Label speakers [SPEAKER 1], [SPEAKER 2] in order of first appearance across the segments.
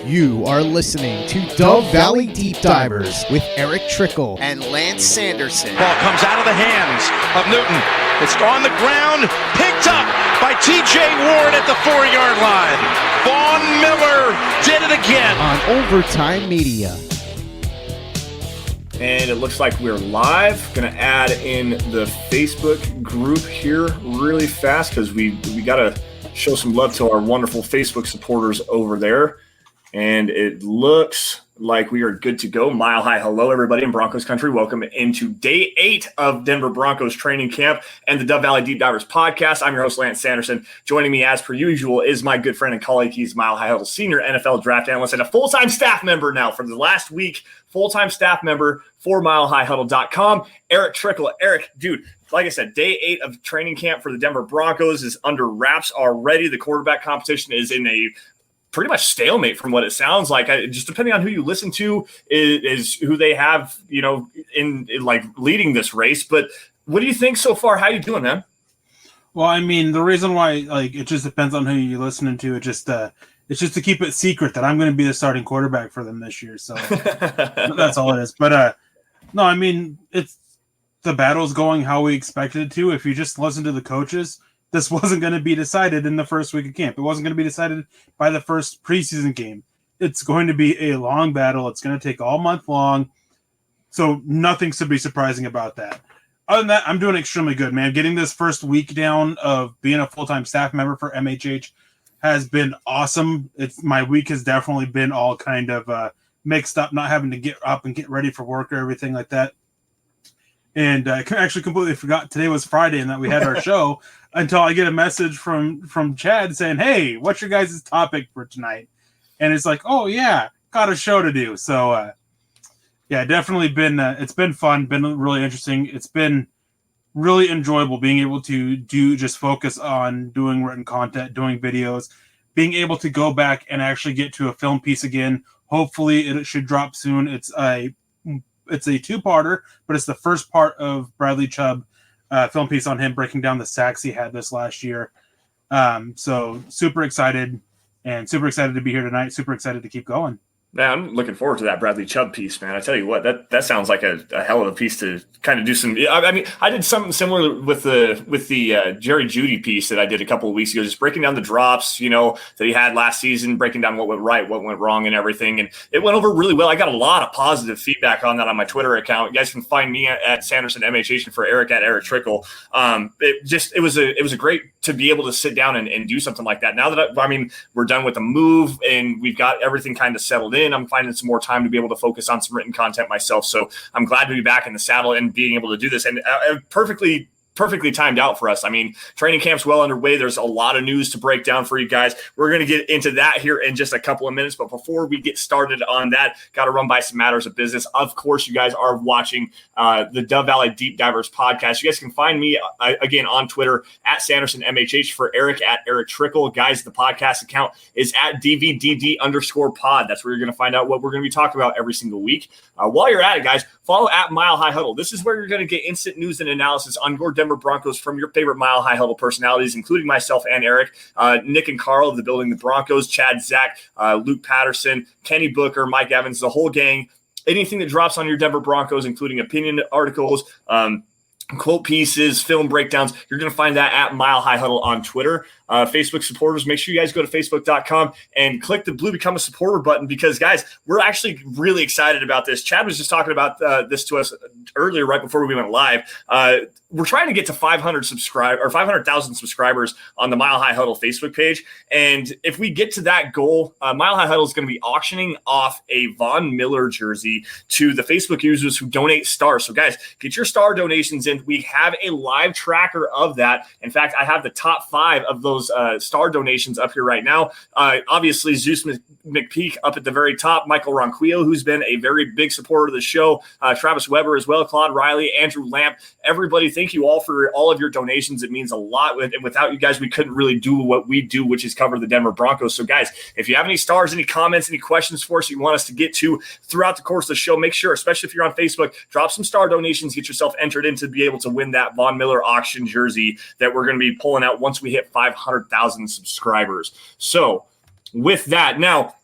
[SPEAKER 1] You are listening to Dove Valley Deep Divers with Erick Trickel
[SPEAKER 2] and Lance Sanderson.
[SPEAKER 3] Ball comes out of the hands of Newton. It's on the ground, picked up by T.J. Ward at the 4-yard line. Vaughn Miller did it again.
[SPEAKER 1] On Overtime Media.
[SPEAKER 4] And it looks like we're live. Going to add in the Facebook group here really fast because we got to show some love to our wonderful Facebook supporters over there. And it looks like we are good to go. Mile high hello, everybody in Broncos country. Welcome into day 8 of Denver Broncos training camp and the Dove Valley Deep Divers podcast. I'm your host, Lance Sanderson. Joining me as per usual is my good friend and colleague. He's Mile High Huddle senior NFL draft analyst and a full-time staff member now for the last week. Full-time staff member for milehighhuddle.com, Erick Trickel. Erick, dude, like I said, day 8 of training camp for the Denver Broncos is under wraps already. The quarterback competition is in a pretty much stalemate from what it sounds like. Just depending on who you listen to is who they have, in like leading this race. But what do you think so far? How you doing, man?
[SPEAKER 5] Well, I mean, the reason why, it just depends on who you're listening to. It's just to keep it secret that I'm going to be the starting quarterback for them this year. So that's all it is. But no, I mean, the battle's going how we expected it to. If you just listen to the coaches, this wasn't going to be decided in the first week of camp. It wasn't going to be decided by the first preseason game. It's going to be a long battle. It's going to take all month long. So nothing should be surprising about that. Other than that, I'm doing extremely good, man. Getting this first week down of being a full-time staff member for MHH has been awesome. My week has definitely been all kind of mixed up, not having to get up and get ready for work or everything like that. And I actually completely forgot today was Friday and that we had our show until I get a message from Chad saying, "Hey, what's your guys' topic for tonight?" And it's like, "Oh yeah, got a show to do." So yeah, definitely been it's been fun, been really interesting. It's been really enjoyable being able to just focus on doing written content, doing videos, being able to go back and actually get to a film piece again. Hopefully it should drop soon. It's a 2-parter, but it's the first part of Bradley Chubb film piece on him breaking down the sacks he had this last year. So super excited to be here tonight. Super excited to keep going.
[SPEAKER 4] Man, I'm looking forward to that Bradley Chubb piece, man. I tell you what, that sounds like a hell of a piece to kind of do some. I mean, I did something similar with the Jerry Jeudy piece that I did a couple of weeks ago, just breaking down the drops, that he had last season, breaking down what went right, what went wrong, and everything. And it went over really well. I got a lot of positive feedback on that on my Twitter account. You guys can find me at Sanderson MHH and for Erick at Erick Trickel. It was a great to be able to sit down and do something like that. Now that we're done with the move and we've got everything kind of settled in, I'm finding some more time to be able to focus on some written content myself. So I'm glad to be back in the saddle and being able to do this. And perfectly timed out for us. I mean, training camp's well underway. There's a lot of news to break down for you guys. We're going to get into that here in just a couple of minutes. But before we get started on that, got to run by some matters of business. Of course, you guys are watching the Dove Valley Deep Divers podcast. You guys can find me again on Twitter at Sanderson MHH, for Erick at Erick Trickel. Guys, the podcast account is at DVDD_pod. That's where you're going to find out what we're going to be talking about every single week. While you're at it, guys, follow at Mile High Huddle. This is where you're going to get instant news and analysis on your Denver Broncos from your favorite Mile High Huddle personalities, including myself and Erick, Nick and Carl of the Building the Broncos, Chad, Zach, Luke Patterson, Kenny Booker, Mike Evans, the whole gang. Anything that drops on your Denver Broncos, including opinion articles, quote pieces, film breakdowns, you're going to find that at Mile High Huddle on Twitter. Facebook supporters, make sure you guys go to facebook.com and click the blue Become a Supporter button because, guys, we're actually really excited about this. Chad was just talking about this to us earlier right before we went live. We're trying to get to 500,000 subscribers on the Mile High Huddle Facebook page. And if we get to that goal, Mile High Huddle is going to be auctioning off a Von Miller jersey to the Facebook users who donate stars. So, guys, get your star donations in. We have a live tracker of that. In fact, I have the top 5 of those star donations up here right now. Obviously, Zeus McPeak up at the very top, Michael Ronquillo, who's been a very big supporter of the show, Travis Weber as well, Claude Riley, Andrew Lamp, everybody. Thank you all for all of your donations. It means a lot. And without you guys, we couldn't really do what we do, which is cover the Denver Broncos. So, guys, if you have any stars, any comments, any questions for us you want us to get to throughout the course of the show, make sure, especially if you're on Facebook, drop some star donations, get yourself entered in to be able to win that Von Miller auction jersey that we're going to be pulling out once we hit 500,000 subscribers. So with that, now,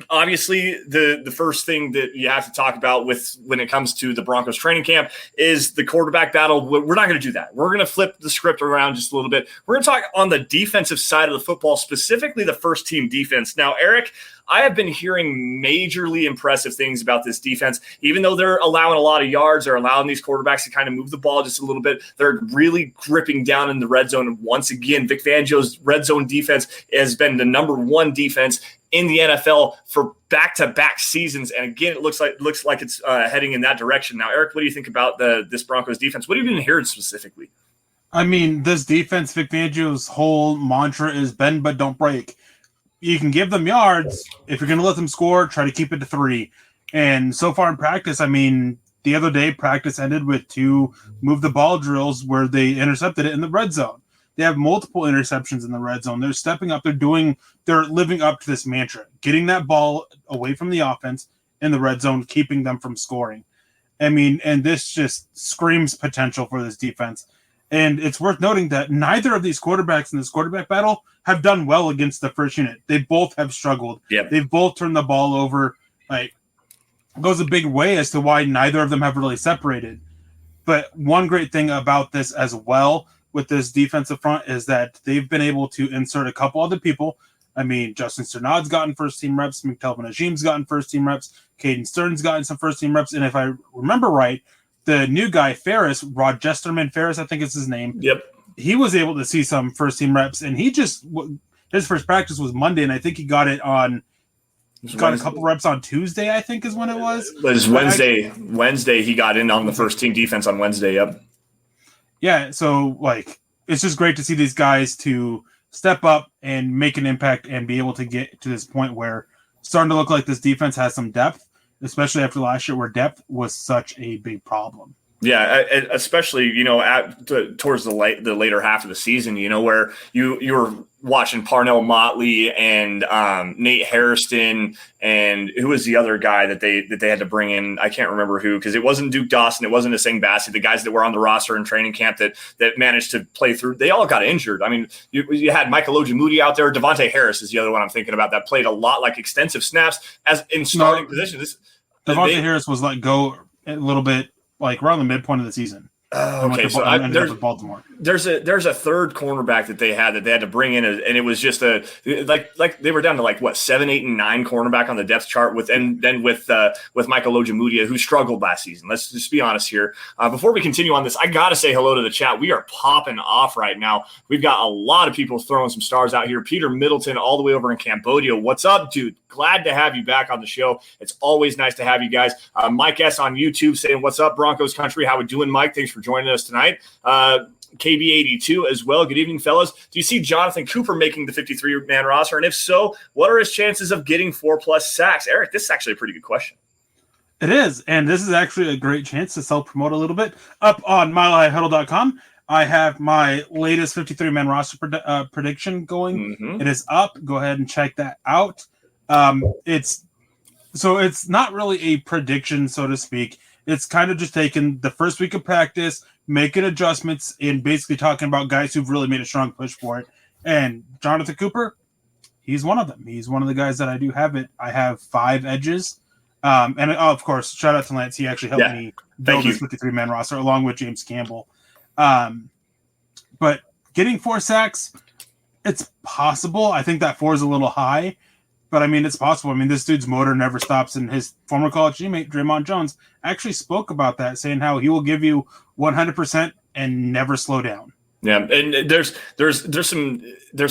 [SPEAKER 4] Obviously, the first thing that you have to talk about when it comes to the Broncos training camp is the quarterback battle. We're not going to do that. We're going to flip the script around just a little bit. We're going to talk on the defensive side of the football, specifically the first team defense. Now, Eric, I have been hearing majorly impressive things about this defense. Even though they're allowing a lot of yards, they're allowing these quarterbacks to kind of move the ball just a little bit. They're really gripping down in the red zone. And once again, Vic Fangio's red zone defense has been the number one defense in the NFL for back-to-back seasons. And again, it looks like it's heading in that direction. Now, Eric, what do you think about this Broncos defense? What have you been hearing specifically?
[SPEAKER 5] I mean, this defense, Vic Fangio's whole mantra is bend but don't break. You can give them yards. If you're going to let them score, try to keep it to 3. And so far in practice, I mean, the other day practice ended with 2 move the ball drills where they intercepted it in the red zone. They have multiple interceptions in the red zone. They're stepping up. They're living up to this mantra, getting that ball away from the offense in the red zone, keeping them from scoring. I mean, and this just screams potential for this defense. And it's worth noting that neither of these quarterbacks in this quarterback battle have done well against the first unit. They both have struggled.
[SPEAKER 4] Yep.
[SPEAKER 5] They've both turned the ball over. Like, it goes a big way as to why neither of them have really separated. But one great thing about this as well with this defensive front is that they've been able to insert a couple other people. I mean, Justin Cernad's gotten first-team reps. McTelvin Najim's gotten first-team reps. Caden Stern's gotten some first-team reps. And if I remember right, the new guy, Ferris, Rojesterman Ferris, I think is his name.
[SPEAKER 4] Yep.
[SPEAKER 5] He was able to see some first-team reps, and his first practice was Monday, and I think he got it on – got a couple reps on Tuesday, I think is when it was.
[SPEAKER 4] It was Wednesday. Wednesday, he got in on the first-team defense on Wednesday, yep.
[SPEAKER 5] Yeah, so, like, it's just great to see these guys to step up and make an impact and be able to get to this point where it's starting to look like this defense has some depth, especially after last year where depth was such a big problem.
[SPEAKER 4] Yeah, especially, towards the later half of the season, where you were watching Parnell Motley and Nate Hairston, and who was the other guy that they had to bring in? I can't remember who, because it wasn't Duke Dawson, it wasn't Aseng Bassey, the guys that were on the roster in training camp that managed to play through. They all got injured. I mean, you had Michael Ojemudia out there. Devontae Harris is the other one I'm thinking about that played a lot, like extensive snaps as in starting positions.
[SPEAKER 5] Devontae Harris was let go a little bit, like around the midpoint of the season.
[SPEAKER 4] Okay, so there's a third cornerback that they had to bring in, and it was just like they were down to 7, 8, and 9 cornerback on the depth chart with Michael Ojemudia, who struggled last season. Let's just be honest here. Before we continue on this, I gotta say hello to the chat. We are popping off right now. We've got a lot of people throwing some stars out here. Peter Middleton, all the way over in Cambodia. What's up, dude? Glad to have you back on the show. It's always nice to have you guys. Mike S on YouTube saying, "What's up, Broncos country? How we doing, Mike? Thanks for joining us tonight." KB82 as well. Good evening, fellas. Do you see Jonathan Cooper making the 53-man roster? And if so, what are his chances of getting 4+ sacks? Eric, this is actually a pretty good question.
[SPEAKER 5] It is, and this is actually a great chance to self-promote a little bit. Up on milehighhuddle.com, I have my latest 53-man roster prediction going. Mm-hmm. It is up. Go ahead and check that out. It's not really a prediction, so to speak. It's kind of just taking the first week of practice, making adjustments, and basically talking about guys who've really made a strong push for it. And Jonathan Cooper, he's one of them. He's one of the guys that I do have it. I have 5 edges. And of course, shout out to Lance. He actually helped me build this 53-man roster along with James Campbell. But getting 4 sacks, it's possible. I think that 4 is a little high. But, I mean, it's possible. I mean, this dude's motor never stops, and his former college teammate, Draymond Jones, actually spoke about that, saying how he will give you 100% and never slow down.
[SPEAKER 4] Yeah, and there's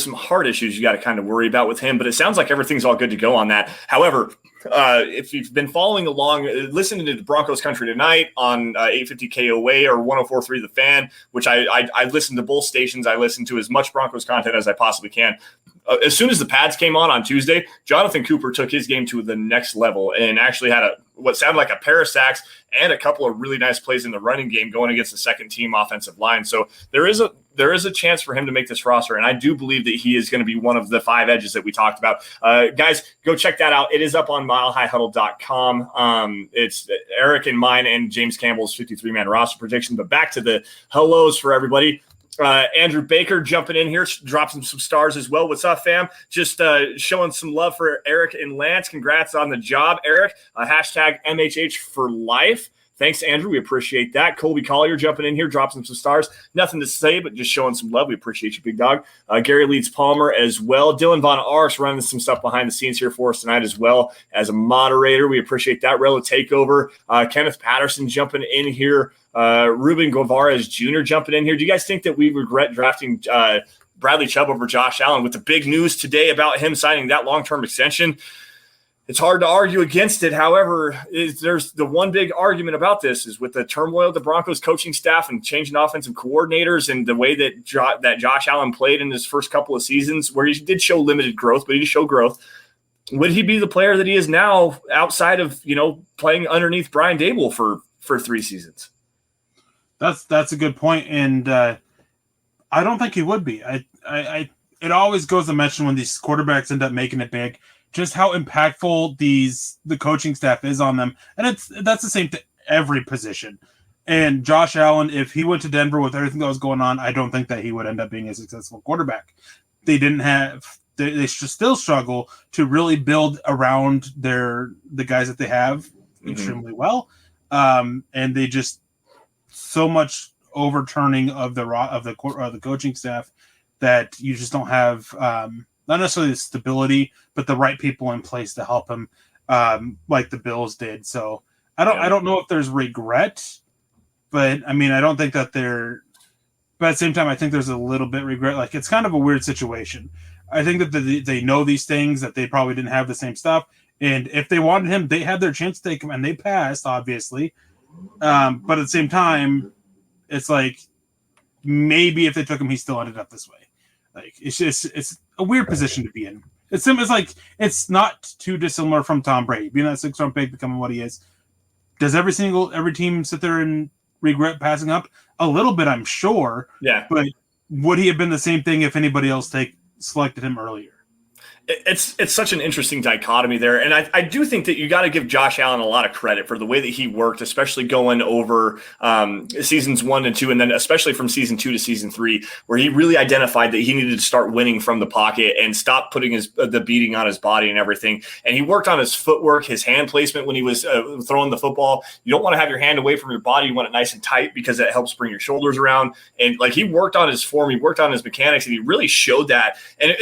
[SPEAKER 4] some heart issues you got to kind of worry about with him, but it sounds like everything's all good to go on that. However, if you've been following along, listening to the Broncos Country tonight on 850 KOA or 104.3 The Fan, which I listen to both stations. I listen to as much Broncos content as I possibly can. As soon as the pads came on Tuesday, Jonathan Cooper took his game to the next level and actually had what sounded like a pair of sacks and a couple of really nice plays in the running game going against the second-team offensive line. So there is a chance for him to make this roster, and I do believe that he is going to be one of the 5 edges that we talked about. Guys, go check that out. It is up on milehighhuddle.com. It's Eric and mine and James Campbell's 53-man roster prediction. But back to the hellos for everybody. Andrew Baker jumping in here, dropping some stars as well. What's up, fam? Just showing some love for Eric and Lance. Congrats on the job, Eric. Hashtag MHH for life. Thanks, Andrew. We appreciate that. Colby Collier jumping in here, dropping some stars. Nothing to say, but just showing some love. We appreciate you, big dog. Gary Leeds Palmer as well. Dylan Von Ars running some stuff behind the scenes here for us tonight as well as a moderator. We appreciate that. Relo Takeover. Kenneth Patterson jumping in here. Ruben Guevara Jr. jumping in here. Do you guys think that we regret drafting Bradley Chubb over Josh Allen with the big news today about him signing that long-term extension? It's hard to argue against it. However, there's the one big argument about this is with the turmoil of the Broncos coaching staff and changing offensive coordinators and the way that Josh Allen played in his first couple of seasons where he did show limited growth, but he did show growth. Would he be the player that he is now outside of, playing underneath Brian Daboll for 3 seasons?
[SPEAKER 5] That's a good point. And I don't think he would be. It always goes to mention when these quarterbacks end up making it big, just how impactful the coaching staff is on them. And that's the same to every position. And Josh Allen, if he went to Denver with everything that was going on, I don't think that he would end up being a successful quarterback. They still struggle to really build around the guys that they have extremely well. And they just so much overturning of the coaching staff that you just don't have not necessarily the stability, but the right people in place to help him, like the Bills did. So I don't know if there's regret, but I mean, I don't think that but at the same time, I think there's a little bit regret. Like, it's kind of a weird situation. I think that they know these things, that they probably didn't have the same stuff. And if they wanted him, they had their chance to take him and they passed, obviously. But at the same time, it's like, maybe if they took him, he still ended up this way. Like, it's a weird position to be in. It's not too dissimilar from Tom Brady being that 6th-round pick, becoming what he is. Does every team sit there and regret passing up? A little bit, I'm sure. Yeah. But would he have been the same thing if anybody else selected him earlier?
[SPEAKER 4] It's such an interesting dichotomy there. And I do think that you got to give Josh Allen a lot of credit for the way that he worked, especially going over seasons 1 and 2, and then especially from season 2 to season 3, where he really identified that he needed to start winning from the pocket and stop putting the beating on his body and everything. And he worked on his footwork, his hand placement when he was throwing the football. You don't want to have your hand away from your body. You want it nice and tight because it helps bring your shoulders around. And like, he worked on his form, he worked on his mechanics, and he really showed that. And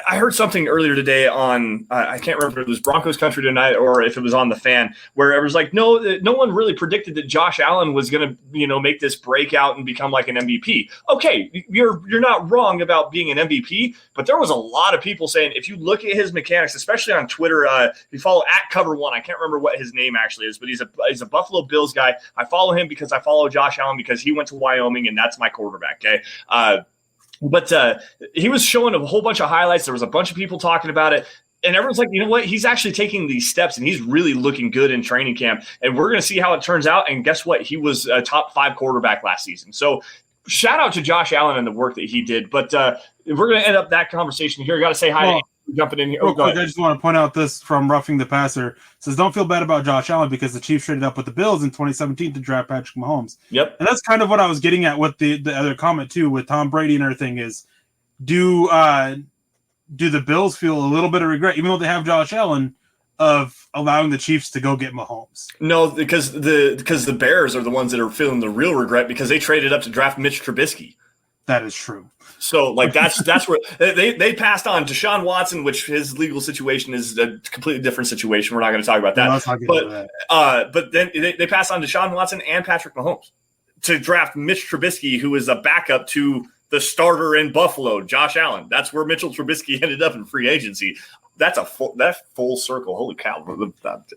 [SPEAKER 4] I heard something earlier today on, I can't remember if it was Broncos Country tonight or if it was on The Fan, where it was like, no one really predicted that Josh Allen was going to, make this breakout and become like an MVP. Okay, you're not wrong about being an MVP, but there was a lot of people saying, if you look at his mechanics, especially on Twitter, if you follow @Cover1, I can't remember what his name actually is, but he's a Buffalo Bills guy. I follow him because I follow Josh Allen because he went to Wyoming and that's my quarterback. Okay. But he was showing a whole bunch of highlights. There was a bunch of people talking about it. And everyone's like, you know what? He's actually taking these steps, and he's really looking good in training camp. And we're going to see how it turns out. And guess what? He was a top 5 quarterback last season. So shout out to Josh Allen and the work that he did. But we're going to end up that conversation here. I got to say hi to Andrew jumping in here.
[SPEAKER 5] Real quick, I just want to point out this from Roughing the Passer. It says, don't feel bad about Josh Allen because the Chiefs traded up with the Bills in 2017 to draft Patrick Mahomes.
[SPEAKER 4] Yep.
[SPEAKER 5] And that's kind of what I was getting at with the other comment, too, with Tom Brady and everything is, do the Bills feel a little bit of regret, even though they have Josh Allen, of allowing the Chiefs to go get Mahomes?
[SPEAKER 4] No, because the Bears are the ones that are feeling the real regret because they traded up to draft Mitch Trubisky.
[SPEAKER 5] That is true.
[SPEAKER 4] So, like, that's where they passed on Deshaun Watson, which his legal situation is a completely different situation. We're not going to talk about that. But then they passed on Deshaun Watson and Patrick Mahomes to draft Mitch Trubisky, who is a backup to the starter in Buffalo, Josh Allen. That's where Mitchell Trubisky ended up in free agency. That's full circle. Holy cow.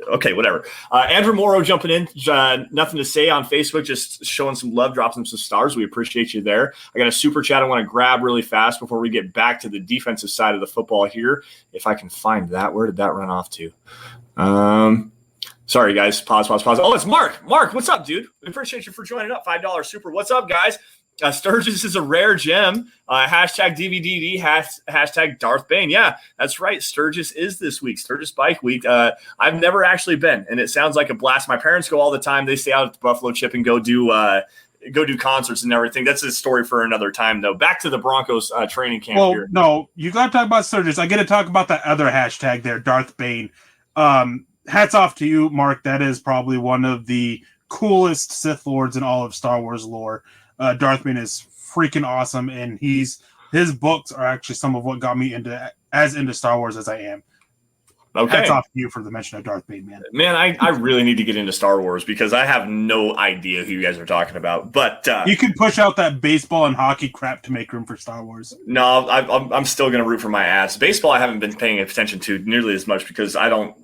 [SPEAKER 4] Okay, whatever. Andrew Morrow jumping in. Nothing to say on Facebook, just showing some love, dropping some stars. We appreciate you there. I got a super chat I want to grab really fast before we get back to the defensive side of the football here. If I can find that. Where did that run off to? Sorry, guys. Pause. Oh, it's Mark. Mark, what's up, dude? We appreciate you for joining up. $5 super. What's up, guys? Sturgis is a rare gem. Hashtag DVDD, hashtag Darth Bane. Yeah, that's right. Sturgis is this week. Sturgis Bike Week. I've never actually been, and it sounds like a blast. My parents go all the time. They stay out at the Buffalo Chip and go do go do concerts and everything. That's a story for another time, though. Back to the Broncos training camp here.
[SPEAKER 5] No, you got to talk about Sturgis. I get to talk about that other hashtag there, Darth Bane. Hats off to you, Mark. That is probably one of the coolest Sith Lords in all of Star Wars lore. Darth Bane is freaking awesome, and his books are actually some of what got me into Star Wars as I am.
[SPEAKER 4] Okay.
[SPEAKER 5] Hats off to you for the mention of Darth Bane, man.
[SPEAKER 4] Man, I really need to get into Star Wars because I have no idea who you guys are talking about. But
[SPEAKER 5] you can push out that baseball and hockey crap to make room for Star Wars.
[SPEAKER 4] No, I'm still going to root for my ass. Baseball, I haven't been paying attention to nearly as much because I don't.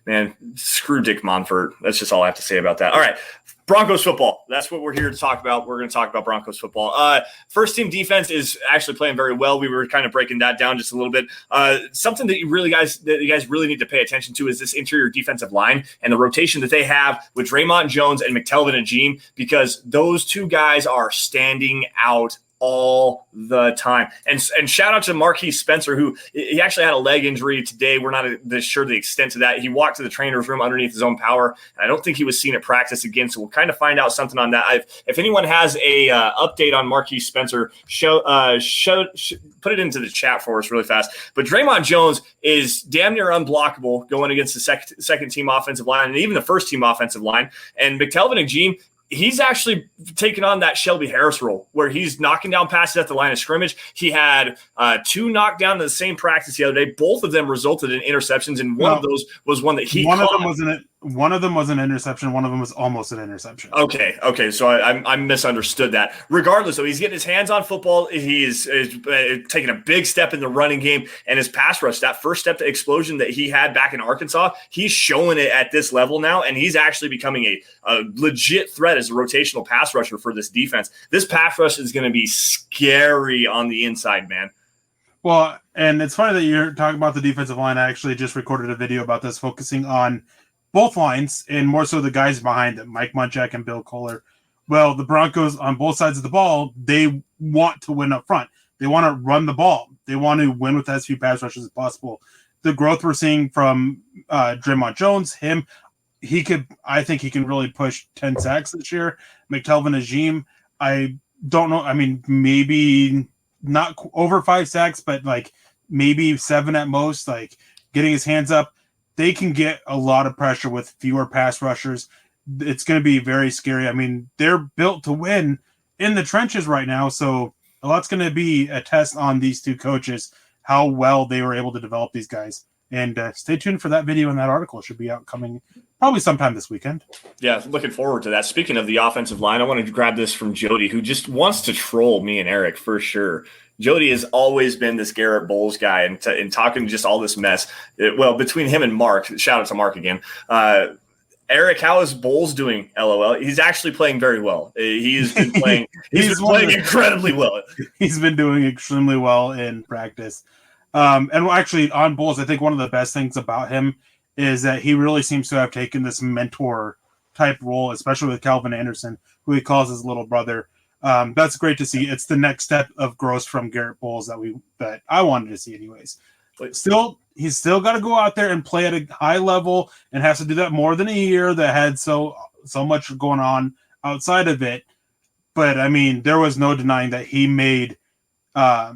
[SPEAKER 4] Man, screw Dick Monfort. That's just all I have to say about that. All right. Broncos football. That's what we're here to talk about. We're going to talk about Broncos football. First team defense is actually playing very well. We were kind of breaking that down just a little bit. Something that you guys really need to pay attention to is this interior defensive line and the rotation that they have with Draymond Jones and McTelvin Agim, because those two guys are standing out all the time. And shout out to Marquise Spencer, who he actually had a leg injury today. We're not sure the extent of that. He walked to the trainer's room underneath his own power, and I don't think he was seen at practice again. So we'll kind of find out something on that. If anyone has a update on Marquise Spencer, put it into the chat for us really fast. But Draymond Jones is damn near unblockable going against the second team offensive line and even the first team offensive line. And McTelvin Agim, he's actually taken on that Shelby Harris role where he's knocking down passes at the line of scrimmage. He had 2 knocked down in the same practice the other day. Both of them resulted in interceptions, and one of those was one that he caught.
[SPEAKER 5] One of them was an interception. One of them was almost an interception.
[SPEAKER 4] Okay. So I misunderstood that. Regardless, so he's getting his hands on football. He is taking a big step in the running game, and his pass rush, that first step to explosion that he had back in Arkansas, he's showing it at this level now, and he's actually becoming a legit threat as a rotational pass rusher for this defense. This pass rush is going to be scary on the inside, man.
[SPEAKER 5] Well, and it's funny that you're talking about the defensive line. I actually just recorded a video about this, focusing on both lines and more so the guys behind them, Mike Munchak and Bill Kohler. Well, the Broncos on both sides of the ball, they want to win up front. They want to run the ball. They want to win with as few pass rushes as possible. The growth we're seeing from Draymond Jones, I think he can really push 10 sacks this year. McTelvin Agim, I don't know. I mean, maybe not over 5 sacks, but like maybe 7 at most, like getting his hands up. They can get a lot of pressure with fewer pass rushers. It's going to be very scary. I mean, they're built to win in the trenches right now. So a lot's going to be a test on these two coaches, how well they were able to develop these guys. And stay tuned for that video and that article. It should be out coming probably sometime this weekend. Yeah,
[SPEAKER 4] looking forward to that. Speaking of the offensive line, I want to grab this from Jody, who just wants to troll me and Eric for sure. Jody has always been this Garrett Bowles guy and talking just all this mess. Between him and Mark, shout out to Mark again. Eric, how is Bowles doing? LOL. He's actually playing very well. He's been playing. He's been playing incredibly well.
[SPEAKER 5] He's been doing extremely well in practice. And actually, on Bowles, I think one of the best things about him is that he really seems to have taken this mentor type role, especially with Calvin Anderson, who he calls his little brother. That's great to see. It's the next step of growth from Garrett Bowles that I wanted to see anyways. But he's still got to go out there and play at a high level and has to do that more than a year that had so much going on outside of it. But I mean, there was no denying that he made a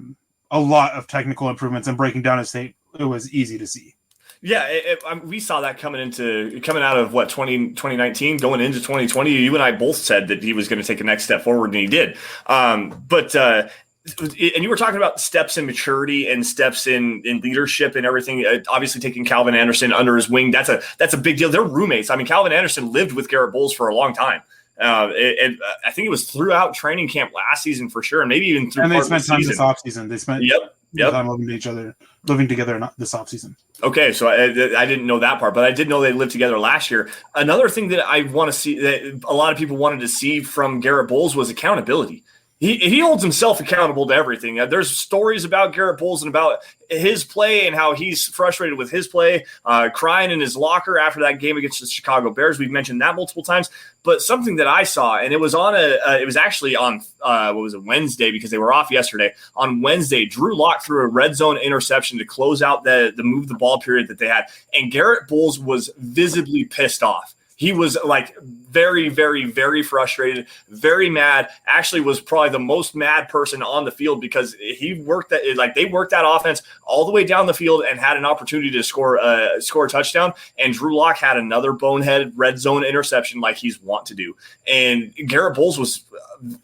[SPEAKER 5] lot of technical improvements and breaking down his tape. It was easy to see.
[SPEAKER 4] Yeah, we saw that coming out of 2019, going into 2020. You and I both said that he was going to take a next step forward, and he did. And you were talking about steps in maturity and steps in leadership and everything. Obviously, taking Calvin Anderson under his wing, that's a big deal. They're roommates. I mean, Calvin Anderson lived with Garrett Bowles for a long time. And I think it was throughout training camp last season for sure, and maybe even through.
[SPEAKER 5] And they spent time this offseason. They spent time living together this offseason.
[SPEAKER 4] Okay, so I didn't know that part, but I did know they lived together last year. Another thing that I want to see, that a lot of people wanted to see from Garrett Bowles, was accountability. He holds himself accountable to everything. There's stories about Garrett Bowles and about his play and how he's frustrated with his play, crying in his locker after that game against the Chicago Bears. We've mentioned that multiple times. But something that I saw, and it was actually on Wednesday, because they were off yesterday. On Wednesday, Drew Lock threw a red zone interception to close out the move the ball period that they had, and Garrett Bowles was visibly pissed off. He was like very, very, very frustrated, very mad. Actually was probably the most mad person on the field because he worked they worked that offense all the way down the field and had an opportunity to score a touchdown. And Drew Lock had another boneheaded red zone interception like he's wont to do. And Garrett Bowles was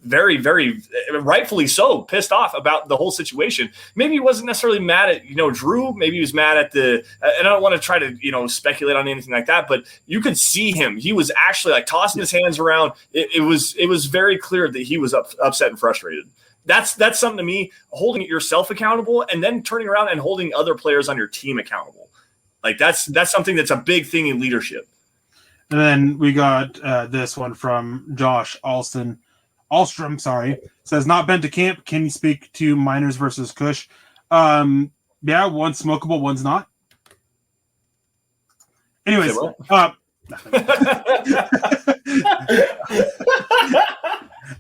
[SPEAKER 4] very, very rightfully so pissed off about the whole situation. Maybe he wasn't necessarily mad at, Drew. Maybe he was mad at and I don't want to try to, speculate on anything like that, but you could see him. He was actually like tossing his hands around. It was very clear that he was upset and frustrated. That's something to me, holding yourself accountable and then turning around and holding other players on your team accountable. Like that's something that's a big thing in leadership.
[SPEAKER 5] And then we got this one from Josh Alstrom, says, not been to camp. Can you speak to Miners versus Cush? Yeah, one's smokable, one's not. Anyways,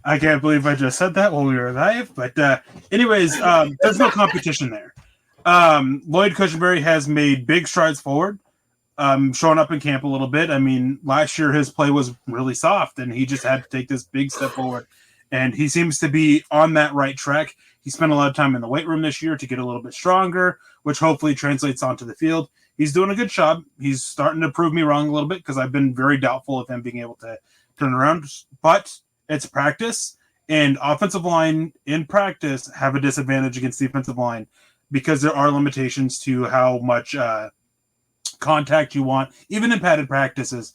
[SPEAKER 5] I can't believe I just said that while we were live. But anyways, there's no competition there. Lloyd Cushingberry has made big strides forward, showing up in camp a little bit. I mean, last year his play was really soft, and he just had to take this big step forward. And he seems to be on that right track. He spent a lot of time in the weight room this year to get a little bit stronger, which hopefully translates onto the field. He's doing a good job. He's starting to prove me wrong a little bit because I've been very doubtful of him being able to turn around. But it's practice, and offensive line in practice have a disadvantage against defensive line because there are limitations to how much contact you want, even in padded practices.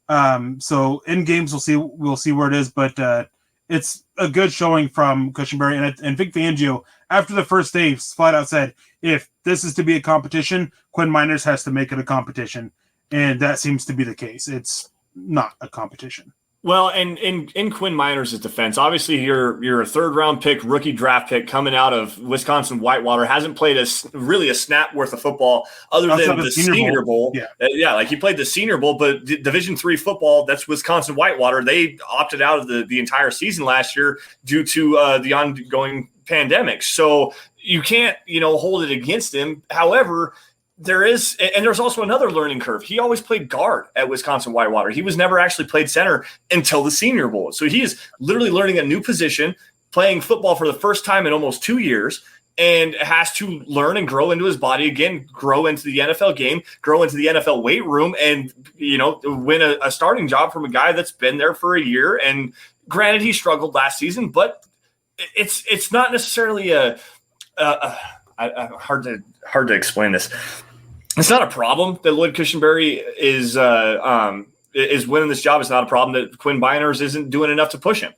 [SPEAKER 5] So in games, we'll see where it is, but it's a good showing from Cushingberry. And Vic Fangio, after the first day, flat out said, if this is to be a competition, Quinn Miners has to make it a competition. And that seems to be the case. It's not a competition.
[SPEAKER 4] Well, and in Quinn Miners' defense, obviously you're a third-round pick, rookie draft pick coming out of Wisconsin Whitewater, hasn't played a snap worth of football other than the Senior Bowl. Yeah. Like he played the Senior Bowl, but Division III football, that's Wisconsin Whitewater. They opted out of the entire season last year due to the ongoing pandemic. So you can't, hold it against him. However, there's also another learning curve. He always played guard at Wisconsin Whitewater. He was never actually played center until the Senior Bowl. So he is literally learning a new position, playing football for the first time in almost 2 years, and has to learn and grow into his body again, grow into the NFL game, grow into the NFL weight room, and, win a starting job from a guy that's been there for a year. And granted, he struggled last season, but it's not necessarily hard to explain this. It's not a problem that Lloyd Cushingberry is winning this job. It's not a problem that Quinn Miners isn't doing enough to push him.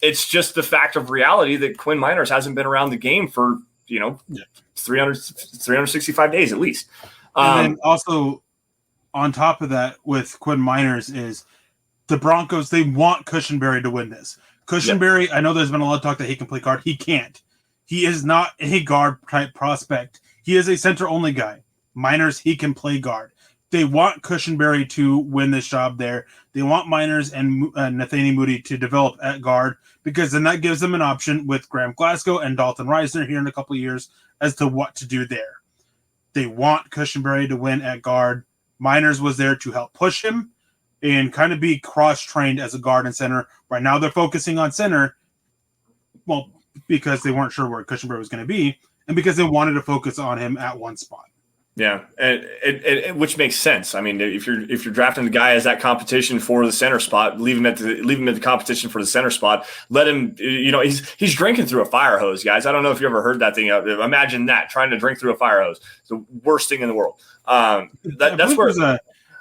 [SPEAKER 4] It's just the fact of reality that Quinn Miners hasn't been around the game for 365 days at least.
[SPEAKER 5] And then also on top of that, with Quinn Miners is the Broncos. They want Cushingberry to win this. Cushingberry, yep. I know there's been a lot of talk that he can play guard. He can't. He is not a guard type prospect. He is a center only guy. Miners, he can play guard. They want Cushingberry to win this job there. They want Miners and Nathaniel Moody to develop at guard because then that gives them an option with Graham Glasgow and Dalton Reisner here in a couple of years as to what to do there. They want Cushingberry to win at guard. Miners was there to help push him and kind of be cross-trained as a guard and center. Right now they're focusing on center, well, because they weren't sure where Cushingberry was going to be and because they wanted to focus on him at one spot.
[SPEAKER 4] Yeah, and which makes sense. I mean, if you're drafting the guy as that competition for the center spot, leave him at the competition for the center spot. Let him, he's drinking through a fire hose, guys. I don't know if you ever heard that thing. Imagine that, trying to drink through a fire hose. It's the worst thing in the world. That's where.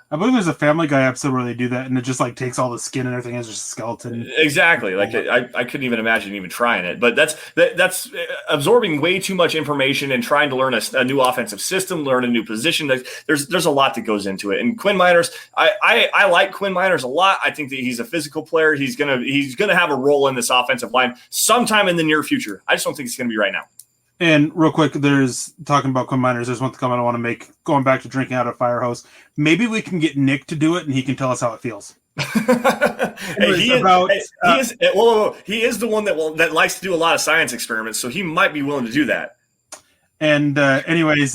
[SPEAKER 5] I believe there's a Family Guy episode where they do that, and it just like takes all the skin and everything as just a skeleton.
[SPEAKER 4] Exactly. Like I couldn't even imagine even trying it. But that's absorbing way too much information and trying to learn a new offensive system, learn a new position. There's a lot that goes into it. And Quinn Miners, I like Quinn Miners a lot. I think that he's a physical player. He's gonna have a role in this offensive line sometime in the near future. I just don't think it's gonna be right now.
[SPEAKER 5] And real quick, there's talking about Quinn Miners. There's one comment I want to make going back to drinking out of a fire hose. Maybe we can get Nick to do it, and he can tell us how it feels.
[SPEAKER 4] He is the one that likes to do a lot of science experiments, so he might be willing to do that.
[SPEAKER 5] And anyways,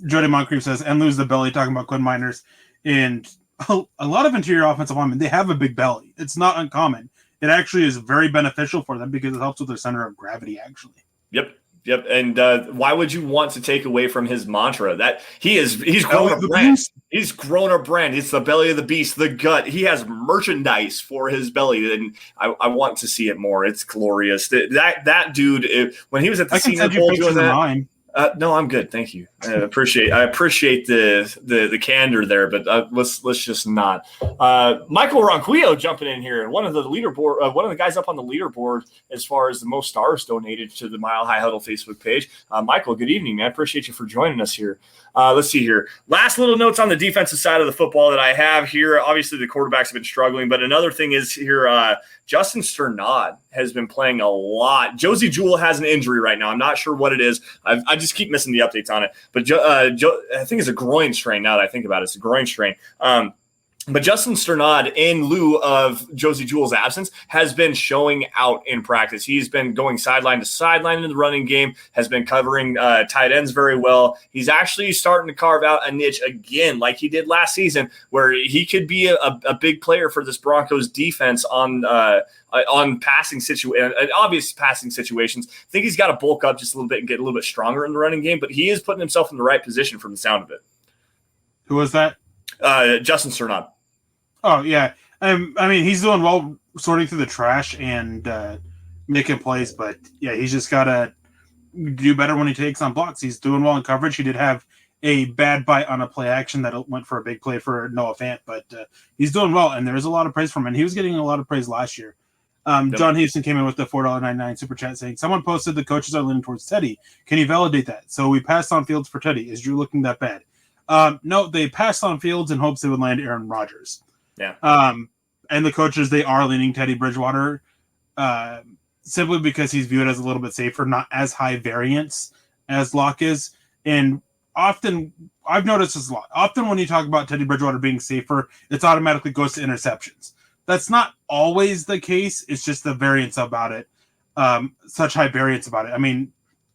[SPEAKER 5] Jody Moncrief says, and lose the belly, talking about Quinn Miners. And a lot of interior offensive linemen, they have a big belly. It's not uncommon. It actually is very beneficial for them because it helps with their center of gravity, actually.
[SPEAKER 4] Yep. And why would you want to take away from his mantra that he's grown a brand? He's grown a brand. It's the belly of the beast, the gut. He has merchandise for his belly, and I want to see it more. It's glorious. That dude, when he was at the Senior Bowl doing that. No, I'm good. Thank you. I appreciate the candor there, but let's just not. Michael Ronquillo jumping in here, one of the guys up on the leaderboard as far as the most stars donated to the Mile High Huddle Facebook page. Michael, good evening, man. Appreciate you for joining us here. Let's see here. Last little notes on the defensive side of the football that I have here. Obviously, the quarterbacks have been struggling, but another thing is here, Justin Cernan has been playing a lot. Josie Jewell has an injury right now. I'm not sure what it is. I just keep missing the updates on it. But I think it's a groin strain now that I think about it. It's a groin strain. But Justin Cernan, in lieu of Josie Jewell's absence, has been showing out in practice. He's been going sideline to sideline in the running game, has been covering tight ends very well. He's actually starting to carve out a niche again, like he did last season, where he could be a big player for this Broncos defense on passing obvious passing situations. I think he's got to bulk up just a little bit and get a little bit stronger in the running game, but he is putting himself in the right position from the sound of it.
[SPEAKER 5] Who was that?
[SPEAKER 4] Justin Cernan.
[SPEAKER 5] Oh, yeah. I mean, he's doing well sorting through the trash and making plays, but, yeah, he's just got to do better when he takes on blocks. He's doing well in coverage. He did have a bad bite on a play action that went for a big play for Noah Fant, but he's doing well, and there's a lot of praise from him. And he was getting a lot of praise last year. John Houston came in with the $4.99 super chat saying, someone posted the coaches are leaning towards Teddy. Can you validate that? So we passed on Fields for Teddy. Is Drew looking that bad? No, they passed on Fields in hopes they would land Aaron Rodgers.
[SPEAKER 4] Yeah.
[SPEAKER 5] And the coaches, they are leaning Teddy Bridgewater simply because he's viewed as a little bit safer, not as high variance as Locke is. And often, I've noticed this a lot. Often when you talk about Teddy Bridgewater being safer, it automatically goes to interceptions. That's not always the case. It's just the variance about it. Such high variance about it. I mean,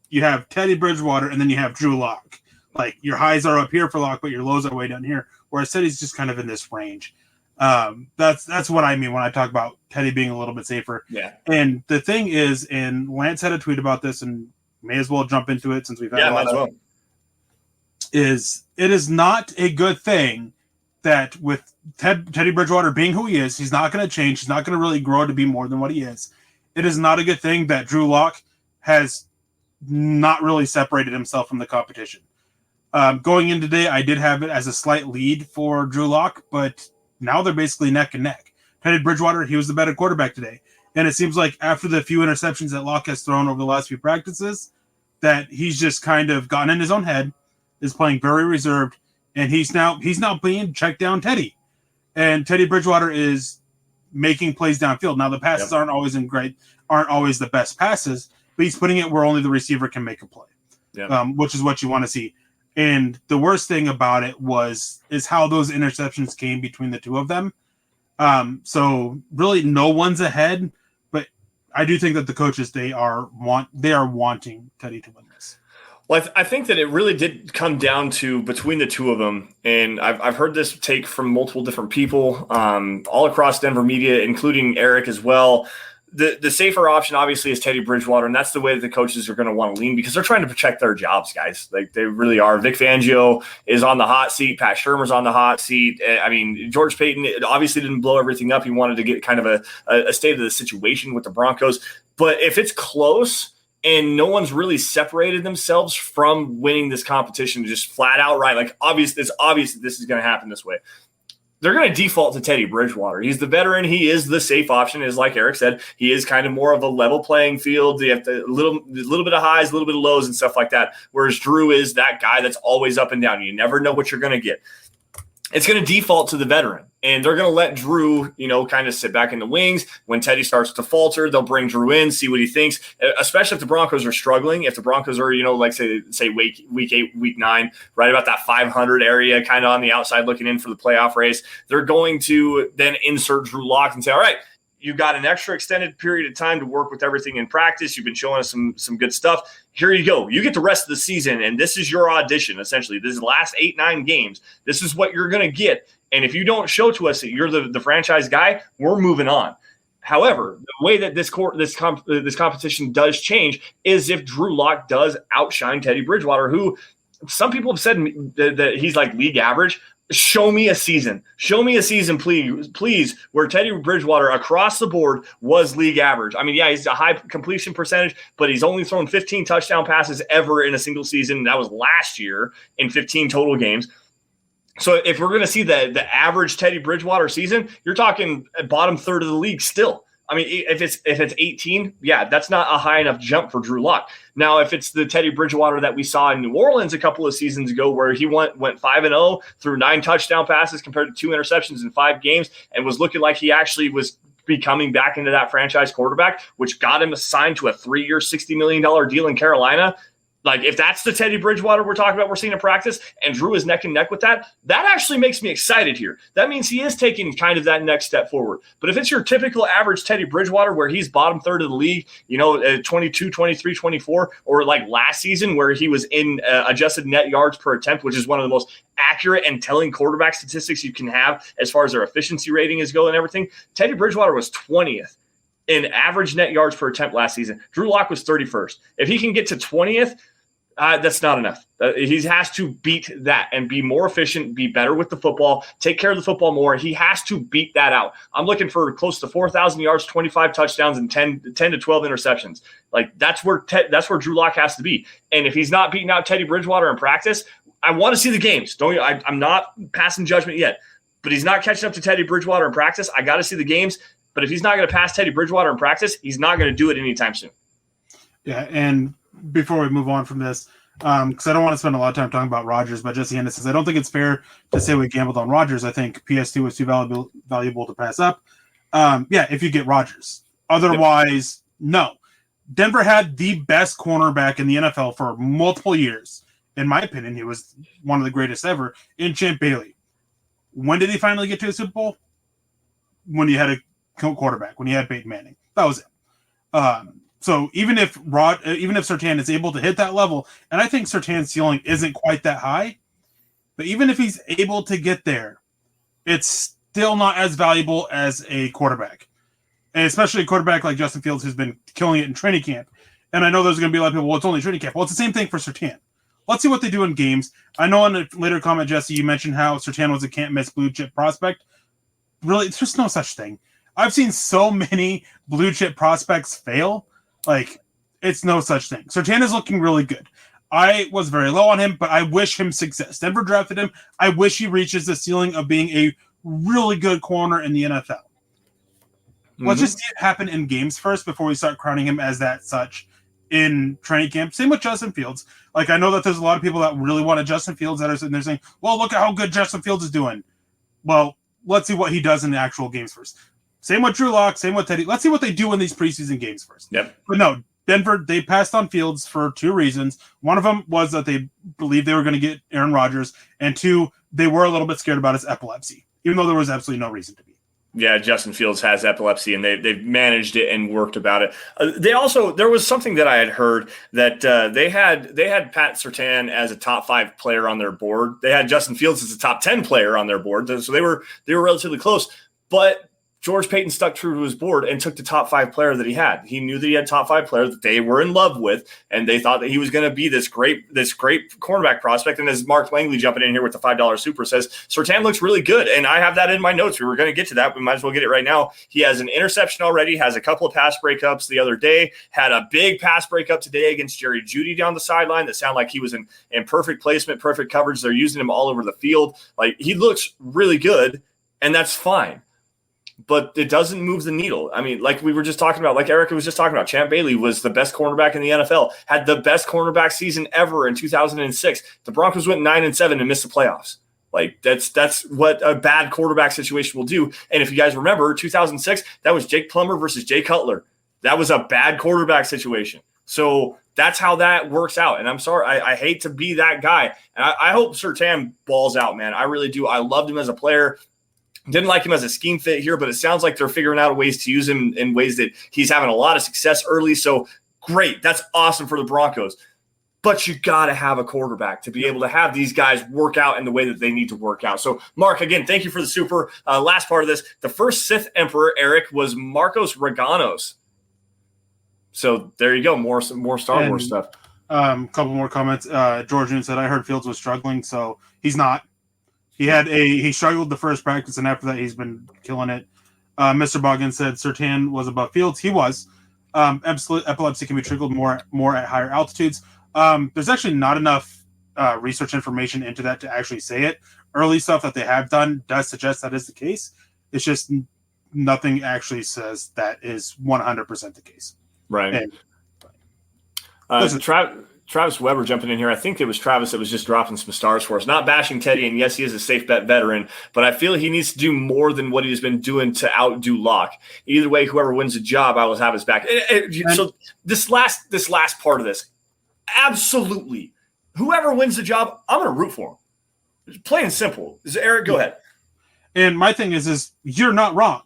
[SPEAKER 5] you have Teddy Bridgewater and then you have Drew Lock. Like, your highs are up here for Lock, but your lows are way down here. Whereas Teddy's just kind of in this range. That's what I mean when I talk about Teddy being a little bit safer.
[SPEAKER 4] Yeah.
[SPEAKER 5] And the thing is, and Lance had a tweet about this, and may as well jump into it since we've had a lot of it is not a good thing that with Teddy Bridgewater being who he is, he's not going to change. He's not going to really grow to be more than what he is. It is not a good thing that Drew Lock has not really separated himself from the competition. Going in today, I did have it as a slight lead for Drew Lock, but now they're basically neck and neck. Teddy Bridgewater, he was the better quarterback today. And it seems like after the few interceptions that Lock has thrown over the last few practices, that he's just kind of gotten in his own head, is playing very reserved, and he's now being checked down Teddy. And Teddy Bridgewater is making plays downfield. Now the passes aren't always the best passes, but he's putting it where only the receiver can make a play. Which is what you want to see. And the worst thing about it is how those interceptions came between the two of them. So really no one's ahead, but I do think that the coaches, they are wanting Teddy to win this.
[SPEAKER 4] Well, I think that it really did come down to between the two of them, and I've heard this take from multiple different people all across Denver media, including Erick as well. The safer option, obviously, is Teddy Bridgewater, and that's the way that the coaches are going to want to lean because they're trying to protect their jobs, guys. Like, they really are. Vic Fangio is on the hot seat. Pat Shurmur's on the hot seat. I mean, George Paton obviously didn't blow everything up. He wanted to get kind of a state of the situation with the Broncos. But if it's close and no one's really separated themselves from winning this competition just flat out right, like, it's obvious that this is going to happen this way, they're going to default to Teddy Bridgewater. He's the veteran. He is the safe option. Is like Erick said, he is kind of more of a level playing field. You have a little bit of highs, a little bit of lows and stuff like that. Whereas Drew is that guy that's always up and down. You never know what you're going to get. It's going to default to the veteran, and they're going to let Drew, kind of sit back in the wings. When Teddy starts to falter, they'll bring Drew in, see what he thinks, especially if the Broncos are struggling. If the Broncos are, like say week 8, week 9, right about that 500 area, kind of on the outside looking in for the playoff race, they're going to then insert Drew Lock and say, all right, you've got an extra extended period of time to work with everything in practice. You've been showing us some good stuff. Here you go. You get the rest of the season, and this is your audition, essentially. This is the last 8-9 games. This is what you're going to get. And if you don't show to us that you're the franchise guy, we're moving on. However, the way that this competition does change is if Drew Lock does outshine Teddy Bridgewater, who some people have said that he's like league average. Show me a season. Show me a season, please, where Teddy Bridgewater across the board was league average. I mean, yeah, he's a high completion percentage, but he's only thrown 15 touchdown passes ever in a single season. That was last year in 15 total games. So if we're going to see the average Teddy Bridgewater season, you're talking bottom third of the league still. I mean, if it's 18, yeah, that's not a high enough jump for Drew Lock. Now, if it's the Teddy Bridgewater that we saw in New Orleans a couple of seasons ago, where he went 5-0 through 9 touchdown passes compared to 2 interceptions in 5 games, and was looking like he actually was becoming back into that franchise quarterback, which got him assigned to a 3-year, $60 million deal in Carolina. Like, if that's the Teddy Bridgewater we're talking about, we're seeing in practice, and Drew is neck and neck with that, that actually makes me excited here. That means he is taking kind of that next step forward. But if it's your typical average Teddy Bridgewater where he's bottom third of the league, 22, 23, 24, or like last season where he was in adjusted net yards per attempt, which is one of the most accurate and telling quarterback statistics you can have as far as their efficiency rating is going and everything, Teddy Bridgewater was 20th. In average net yards per attempt last season. Drew Lock was 31st. If he can get to 20th, that's not enough. He has to beat that and be more efficient, be better with the football, take care of the football more. He has to beat that out. I'm looking for close to 4,000 yards, 25 touchdowns, and 10 to 12 interceptions. Like that's where Drew Lock has to be. And if he's not beating out Teddy Bridgewater in practice, I want to see the games. I'm not passing judgment yet, but he's not catching up to Teddy Bridgewater in practice. I got to see the games. But if he's not going to pass Teddy Bridgewater in practice, he's not going to do it anytime soon. Yeah,
[SPEAKER 5] and before we move on from this, because I don't want to spend a lot of time talking about Rodgers, but Jesse Henderson says, I don't think it's fair to say we gambled on Rodgers. I think PS2 was too valuable to pass up. If you get Rodgers. Otherwise, no. Denver had the best cornerback in the NFL for multiple years. In my opinion, he was one of the greatest ever in Champ Bailey. When did he finally get to a Super Bowl? When he had a quarterback, when he had Peyton Manning. That was it. So even if Surtain is able to hit that level, and I think Surtain's ceiling isn't quite that high, but even if he's able to get there, it's still not as valuable as a quarterback. And especially a quarterback like Justin Fields, who's been killing it in training camp. And I know there's going to be a lot of people, well, it's only training camp. Well, it's the same thing for Surtain. Let's see what they do in games. I know in a later comment, Jesse, you mentioned how Surtain was a can't-miss blue-chip prospect. Really, there's just no such thing. I've seen so many blue-chip prospects fail. Like, it's no such thing. Surtain is looking really good. I was very low on him, but I wish him success. Denver drafted him. I wish he reaches the ceiling of being a really good corner in the NFL. Mm-hmm. Let's just see it happen in games first before we start crowning him as that such in training camp. Same with Justin Fields. Like, I know that there's a lot of people that really want a Justin Fields that are sitting there saying, well, look at how good Justin Fields is doing. Well, let's see what he does in the actual games first. Same with Drew Lock, same with Teddy. Let's see what they do in these preseason games first.
[SPEAKER 4] Yep.
[SPEAKER 5] But no, Denver, they passed on Fields for 2 reasons. One of them was that they believed they were going to get Aaron Rodgers, and 2, they were a little bit scared about his epilepsy, even though there was absolutely no reason to be.
[SPEAKER 4] Yeah, Justin Fields has epilepsy, and they've managed it and worked about it. There was something that I had heard that they had Pat Surtain as a top 5 player on their board. They had Justin Fields as a top 10 player on their board, so they were relatively close. But George Paton stuck true to his board and took the top 5 player that he had. He knew that he had top 5 player that they were in love with, and they thought that he was going to be this great cornerback prospect. And as Mark Langley jumping in here with the $5 super says, Surtain looks really good. And I have that in my notes. We were going to get to that. We might as well get it right now. He has an interception already, has a couple of pass breakups the other day, had a big pass breakup today against Jerry Jeudy down the sideline that sounded like he was in perfect placement, perfect coverage. They're using him all over the field. Like, he looks really good, and that's fine. But it doesn't move the needle. I mean, like we were just talking about, like Eric was just talking about, Champ Bailey was the best cornerback in the NFL, had the best cornerback season ever in 2006. The Broncos went 9-7 and missed the playoffs. Like, that's what a bad quarterback situation will do. And if you guys remember, 2006, that was Jake Plummer versus Jay Cutler. That was a bad quarterback situation. So that's how that works out. And I'm sorry, I hate to be that guy. And I hope Surtain balls out, man. I really do. I loved him as a player. Didn't like him as a scheme fit here, but it sounds like they're figuring out ways to use him in ways that he's having a lot of success early. So great. That's awesome for the Broncos. but you got to have a quarterback to be able to have these guys work out in the way that they need to work out. So, Mark, again, thank you for the super. Last part of this, the first Sith Emperor, Eric, was Marcos Reganos. So there you go, more Star Wars stuff.
[SPEAKER 5] Couple more comments. George Noon said, I heard Fields was struggling, so he's not. He struggled the first practice, and after that he's been killing it. Mr. Boggins said Cernan was above Fields. He was. Epilepsy can be triggered more at higher altitudes. There's actually not enough research information into that to actually say it. Early stuff that they have done does suggest that is the case. It's just nothing actually says that is 100% the case.
[SPEAKER 4] Right. And, Travis Weber jumping in here. I think it was Travis that was just dropping some stars for us. Not bashing Teddy, and yes, he is a safe bet veteran, but I feel he needs to do more than what he's been doing to outdo Locke. Either way, whoever wins the job, I will have his back. So this last part of this, absolutely, whoever wins the job, I'm going to root for him. Plain and simple. Eric, go ahead.
[SPEAKER 5] And my thing is you're not wrong.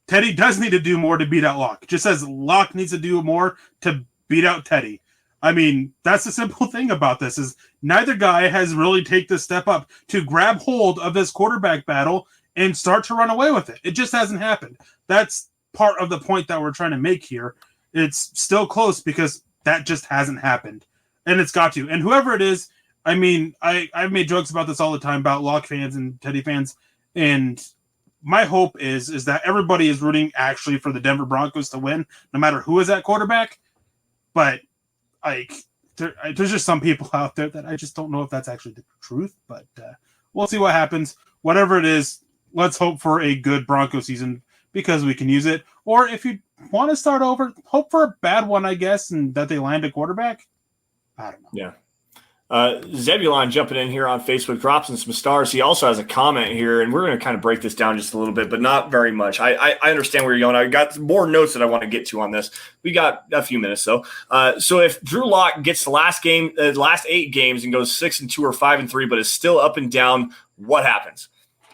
[SPEAKER 5] Teddy does need to do more to beat out Locke, just as Locke needs to do more to beat out Teddy. I mean, that's the simple thing about this is neither guy has really taken the step up to grab hold of this quarterback battle and start to run away with it. It just hasn't happened. That's part of the point that we're trying to make here. It's still close because that just hasn't happened. And it's got to. And whoever it is, I mean, I've made jokes about this all the time about Locke fans and Teddy fans. And my hope is that everybody is rooting actually for the Denver Broncos to win, no matter who is at quarterback. But there's just some people out there that I just don't know if that's actually the truth, but we'll see what happens. Whatever it is, let's hope for a good Bronco season because we can use it. Or if you want to start over, hope for a bad one, I guess, and that they land a quarterback. I don't know.
[SPEAKER 4] Yeah. Zebulon jumping in here on Facebook, dropping some stars. He also has a comment here, and we're going to kind of break this down just a little bit, but not very much. I understand where you're going. I got more notes that I want to get to on this. We got a few minutes, though. So if Drew Lock gets the last 8 games and goes 6-2 or 5-3, but is still up and down, what happens?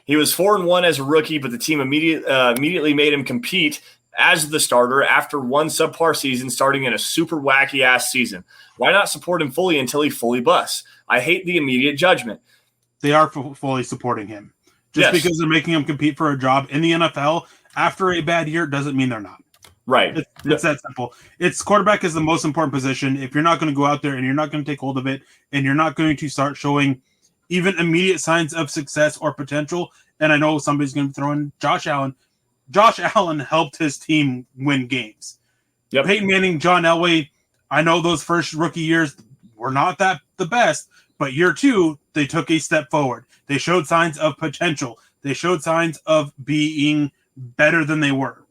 [SPEAKER 4] He was 4-1 as a rookie, but the team immediately made him compete as the starter after one subpar season, starting in a super wacky-ass season. Why not support him fully until he fully busts? I hate the immediate judgment.
[SPEAKER 5] They are fully supporting him. Just because they're making him compete for a job in the NFL after a bad year doesn't mean they're not.
[SPEAKER 4] Right.
[SPEAKER 5] It's that simple. Quarterback is the most important position. If you're not going to go out there and you're not going to take hold of it and you're not going to start showing even immediate signs of success or potential, and I know somebody's going to throw in Josh Allen. Josh Allen helped his team win games.
[SPEAKER 4] Yep.
[SPEAKER 5] Peyton Manning, John Elway, I know those first rookie years were not the best, but year 2, they took a step forward. They showed signs of potential. They showed signs of being better than they were.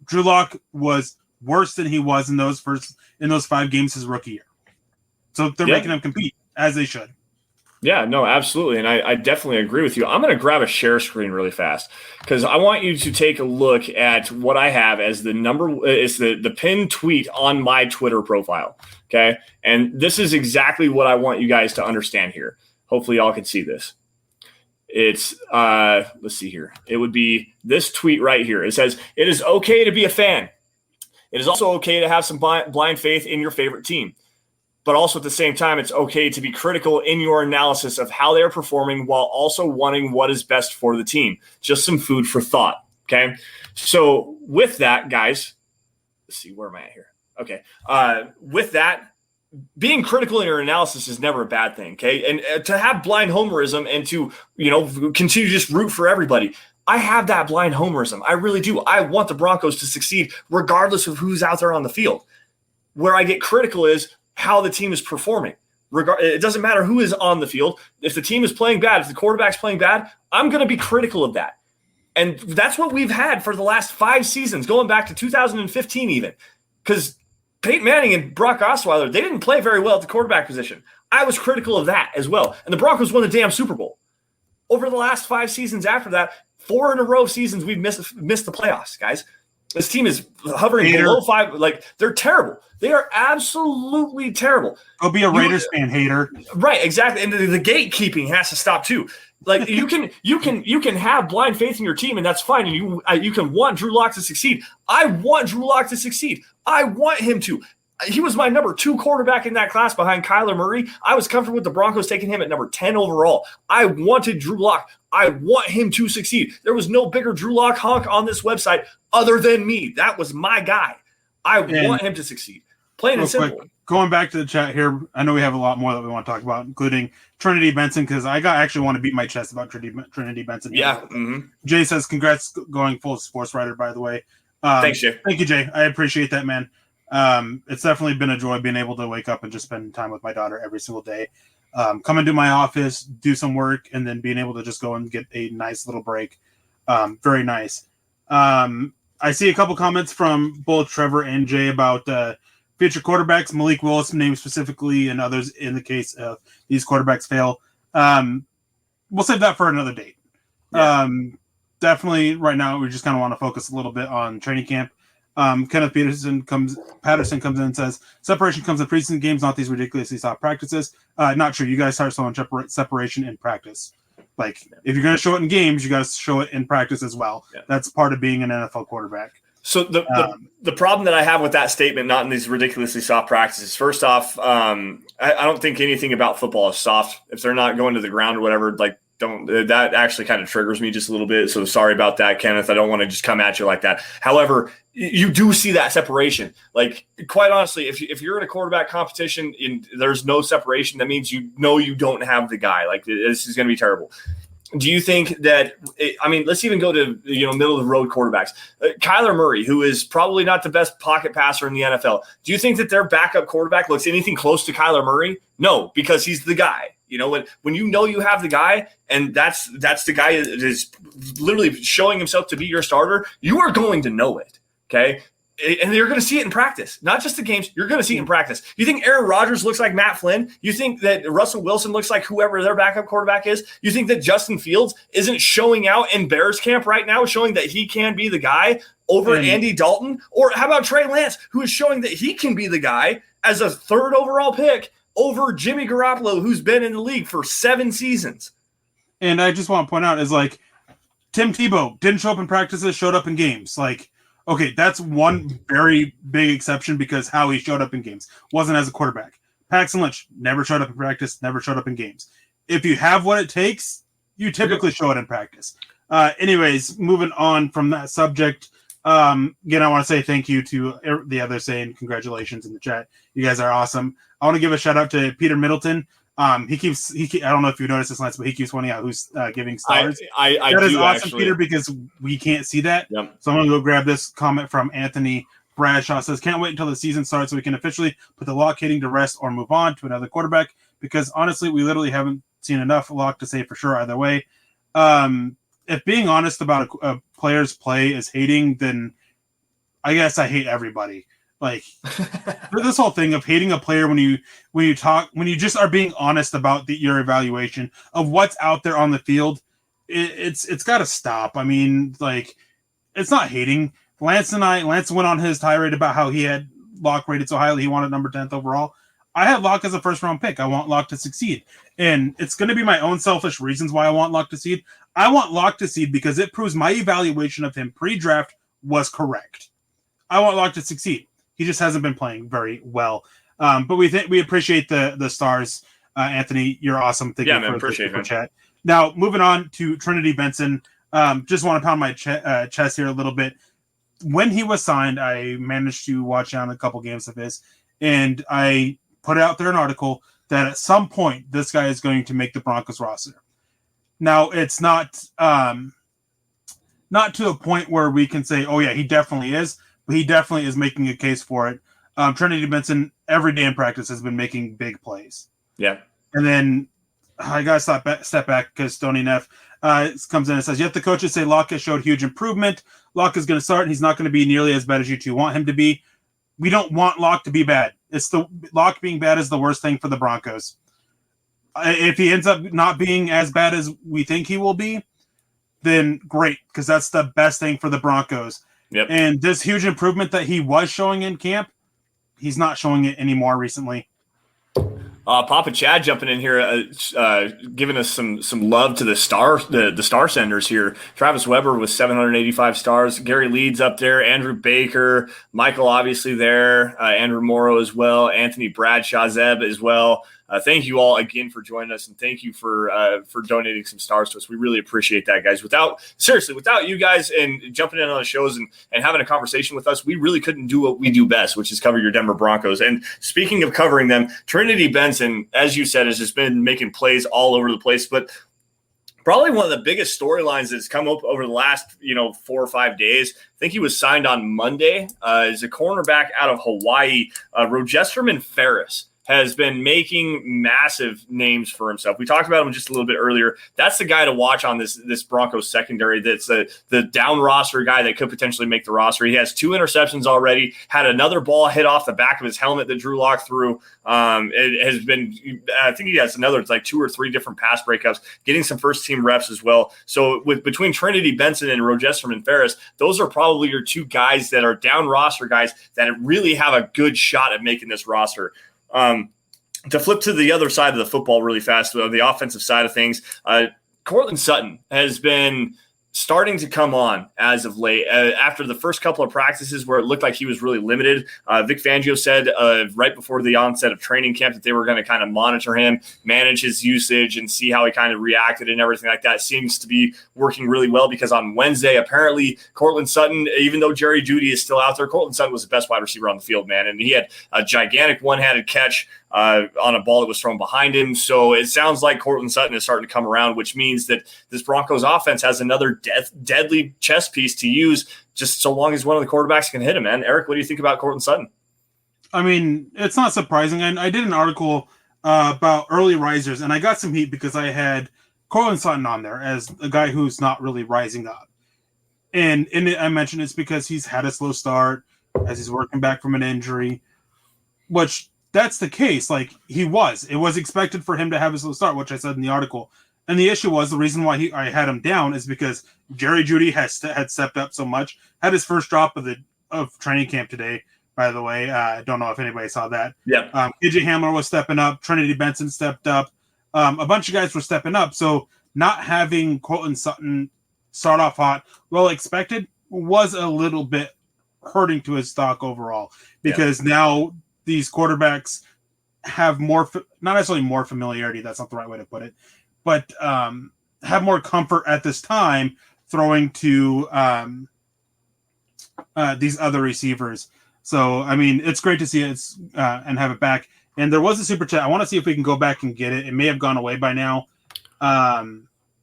[SPEAKER 5] Drew Lock was worse than he was in those 5 games his rookie year. So they're making him compete, as they should.
[SPEAKER 4] Yeah, no, absolutely. And I definitely agree with you. I'm going to grab a share screen really fast because I want you to take a look at what I have as the pinned tweet on my Twitter profile. Okay. And this is exactly what I want you guys to understand here. Hopefully y'all can see this. It's, let's see here. It would be this tweet right here. It says, "It is okay to be a fan. It is also okay to have some blind faith in your favorite team. But also at the same time, it's okay to be critical in your analysis of how they're performing while also wanting what is best for the team." Just some food for thought, okay? So with that, guys, let's see, where am I at here? Okay. With that, being critical in your analysis is never a bad thing, okay? And to have blind homerism and to, continue to just root for everybody, I have that blind homerism. I really do. I want the Broncos to succeed regardless of who's out there on the field. Where I get critical is how the team is performing. It doesn't matter who is on the field. If the team is playing bad, if the quarterback's playing bad, I'm going to be critical of that. And that's what we've had for the last 5 seasons, going back to 2015 even. Because Peyton Manning and Brock Osweiler, they didn't play very well at the quarterback position. I was critical of that as well. And the Broncos won the damn Super Bowl. Over the last 5 seasons after that, 4 in a row seasons, we've missed the playoffs, guys. This team is hovering below 5. Like, they're terrible. They are absolutely terrible.
[SPEAKER 5] Go be a Raiders fan, hater.
[SPEAKER 4] Right, exactly. And the gatekeeping has to stop too. Like, you can have blind faith in your team, and that's fine. And you can want Drew Lock to succeed. I want Drew Lock to succeed. I want him to. He was my number 2 quarterback in that class behind Kyler Murray. I was comfortable with the Broncos taking him at number 10 overall. I wanted Drew Lock. I want him to succeed. There was no bigger Drew Lock hunk on this website other than me. That was my guy. I want him to succeed. Plain and simple.
[SPEAKER 5] Quick, going back to the chat here, I know we have a lot more that we want to talk about, including Trinity Benson, because I actually want to beat my chest about Trinity Benson.
[SPEAKER 4] Yeah. Mm-hmm.
[SPEAKER 5] Jay says, congrats going full sports writer, by the way.
[SPEAKER 4] Thanks, Jay.
[SPEAKER 5] Thank you, Jay. I appreciate that, man. It's definitely been a joy being able to wake up and just spend time with my daughter every single day. Come into my office, do some work, and then being able to just go and get a nice little break. Very nice. I see a couple comments from both Trevor and Jay about future quarterbacks, Malik Willis named specifically, and others in the case of these quarterbacks fail. We'll save that for another date. Yeah. Definitely right now we just kind of want to focus a little bit on training camp. Kenneth Patterson comes in and says, separation comes in preseason games, not these ridiculously soft practices. Not true. You guys start showing separation in practice. Like, if you're going to show it in games, you got to show it in practice as well. Yeah. That's part of being an NFL quarterback.
[SPEAKER 4] So the problem that I have with that statement, not in these ridiculously soft practices, first off, I don't think anything about football is soft. If they're not going to the ground or whatever, like, that actually kind of triggers me just a little bit. So sorry about that, Kenneth. I don't want to just come at you like that. However, you do see that separation. Like, quite honestly, if you're in a quarterback competition and there's no separation, that means you don't have the guy. Like, this is going to be terrible. Do you think that – I mean, let's even go to, middle-of-the-road quarterbacks. Kyler Murray, who is probably not the best pocket passer in the NFL, do you think that their backup quarterback looks anything close to Kyler Murray? No, because he's the guy. When you have the guy and that's the guy that is literally showing himself to be your starter, you are going to know it, okay? And you're going to see it in practice, not just the games. You're going to see it in practice. You think Aaron Rodgers looks like Matt Flynn? You think that Russell Wilson looks like whoever their backup quarterback is? You think that Justin Fields isn't showing out in Bears camp right now, showing that he can be the guy over Andy Dalton? Or how about Trey Lance, who is showing that he can be the guy as a 3rd overall pick over Jimmy Garoppolo, who's been in the league for 7 seasons?
[SPEAKER 5] And I just want to point out is, like, Tim Tebow didn't show up in practices, showed up in games. Like, okay, that's one very big exception because how he showed up in games wasn't as a quarterback. Paxton Lynch never showed up in practice, never showed up in games. If you have what it takes, you typically show it in practice. Anyways, moving on from that subject, again, I want to say thank you to the others saying congratulations in the chat. You guys are awesome. I want to give a shout out to Peter Middleton. He keeps I don't know if you noticed this, Lance, but he keeps pointing out who's giving stars. That is awesome, actually. Peter, because we can't see that. Yep. So I'm going to go grab this comment from Anthony Bradshaw. Says, can't wait until the season starts so we can officially put the Lock hitting to rest or move on to another quarterback, because honestly, we literally haven't seen enough Lock to say for sure either way. If being honest about a player's play is hating, then I guess I hate everybody. Like, this whole thing of hating a player when you just are being honest about your evaluation of what's out there on the field, it's got to stop. I mean, like, it's not hating. Lance went on his tirade about how he had Lock rated so highly he wanted number 10th overall. I have Lock as a 1st round pick. I want Lock to succeed, and it's going to be my own selfish reasons why I want Lock to succeed. I want Lock to succeed because it proves my evaluation of him pre-draft was correct. I want Lock to succeed. He just hasn't been playing very well. But we appreciate the stars. Anthony, you're awesome. Thank you for appreciate the chat. Now, moving on to Trinity Benson. Just want to pound my chest here a little bit. When he was signed, I managed to watch down a couple games of his, and I put out there an article that at some point this guy is going to make the Broncos roster. Now, it's not to a point where we can say, oh yeah, he definitely is. But he definitely is making a case for it. Trinity Benson, every day in practice, has been making big plays. Yeah. And then I got to step back because Stoney Neff comes in and says, yet the coaches say Locke has showed huge improvement. Locke is going to start, and he's not going to be nearly as bad as you two want him to be. We don't want Locke to be bad. Locke being bad is the worst thing for the Broncos. If he ends up not being as bad as we think he will be, then great, because that's the best thing for the Broncos. Yep. And this huge improvement that he was showing in camp, he's not showing it anymore recently.
[SPEAKER 4] Papa Chad jumping in here, giving us some love to the star senders here. Travis Weber with 785 stars. Gary Leeds up there. Andrew Baker. Michael obviously there. Andrew Morrow as well. Anthony Bradshaw Zeb as well. Thank you all again for joining us, and thank you for donating some stars to us. We really appreciate that, guys. Without you guys and jumping in on the shows and having a conversation with us, we really couldn't do what we do best, which is cover your Denver Broncos. And speaking of covering them, Trinity Benson, as you said, has just been making plays all over the place. But probably one of the biggest storylines that's come up over the last 4 or 5 days. I think he was signed on Monday. Is a cornerback out of Hawaii, Rojesterman Ferris. Has been making massive names for himself. We talked about him just a little bit earlier. That's the guy to watch on this Broncos secondary. That's the down roster guy that could potentially make the roster. He has 2 interceptions already. Had another ball hit off the back of his helmet that Drew Lock threw. It has been. I think he has another 2 or 3 different pass breakups. Getting some first team reps as well. So between Trinity Benson and Rojesterman Ferris, those are probably your 2 guys that are down roster guys that really have a good shot at making this roster. To flip to the other side of the football really fast, the offensive side of things, Cortland Sutton has been starting to come on as of late. After the first couple of practices where it looked like he was really limited, Vic Fangio said right before the onset of training camp that they were going to kind of monitor him, manage his usage, and see how he kind of reacted and everything like that. Seems to be working really well because on Wednesday, apparently, Cortland Sutton, even though Jerry Jeudy is still out there, Cortland Sutton was the best wide receiver on the field, man. And he had a gigantic one-handed catch on a ball that was thrown behind him. So it sounds like Cortland Sutton is starting to come around, which means that this Broncos offense has another deadly chess piece to use just so long as one of the quarterbacks can hit him, man. Eric, what do you think about Cortland Sutton?
[SPEAKER 5] I mean, it's not surprising. I did an article about early risers, and I got some heat because I had Cortland Sutton on there as a guy who's not really rising up. And in it, I mentioned it's because he's had a slow start as he's working back from an injury, which that's the case. It was expected for him to have a slow start, which I said in the article. And the issue was the reason why I had him down is because Jerry Jeudy had stepped up so much. Had his first drop of training camp today, by the way. I don't know if anybody saw that.
[SPEAKER 4] Yeah.
[SPEAKER 5] KJ Hamler was stepping up. Trinity Benson stepped up. A bunch of guys were stepping up. So not having Cortland Sutton start off hot, well expected, was a little bit hurting to his stock overall because now these quarterbacks have not necessarily more familiarity. That's not the right way to put it. But have more comfort at this time throwing to these other receivers. So, I mean, it's great to see it and have it back. And there was a super chat. I want to see if we can go back and get it. It may have gone away by now.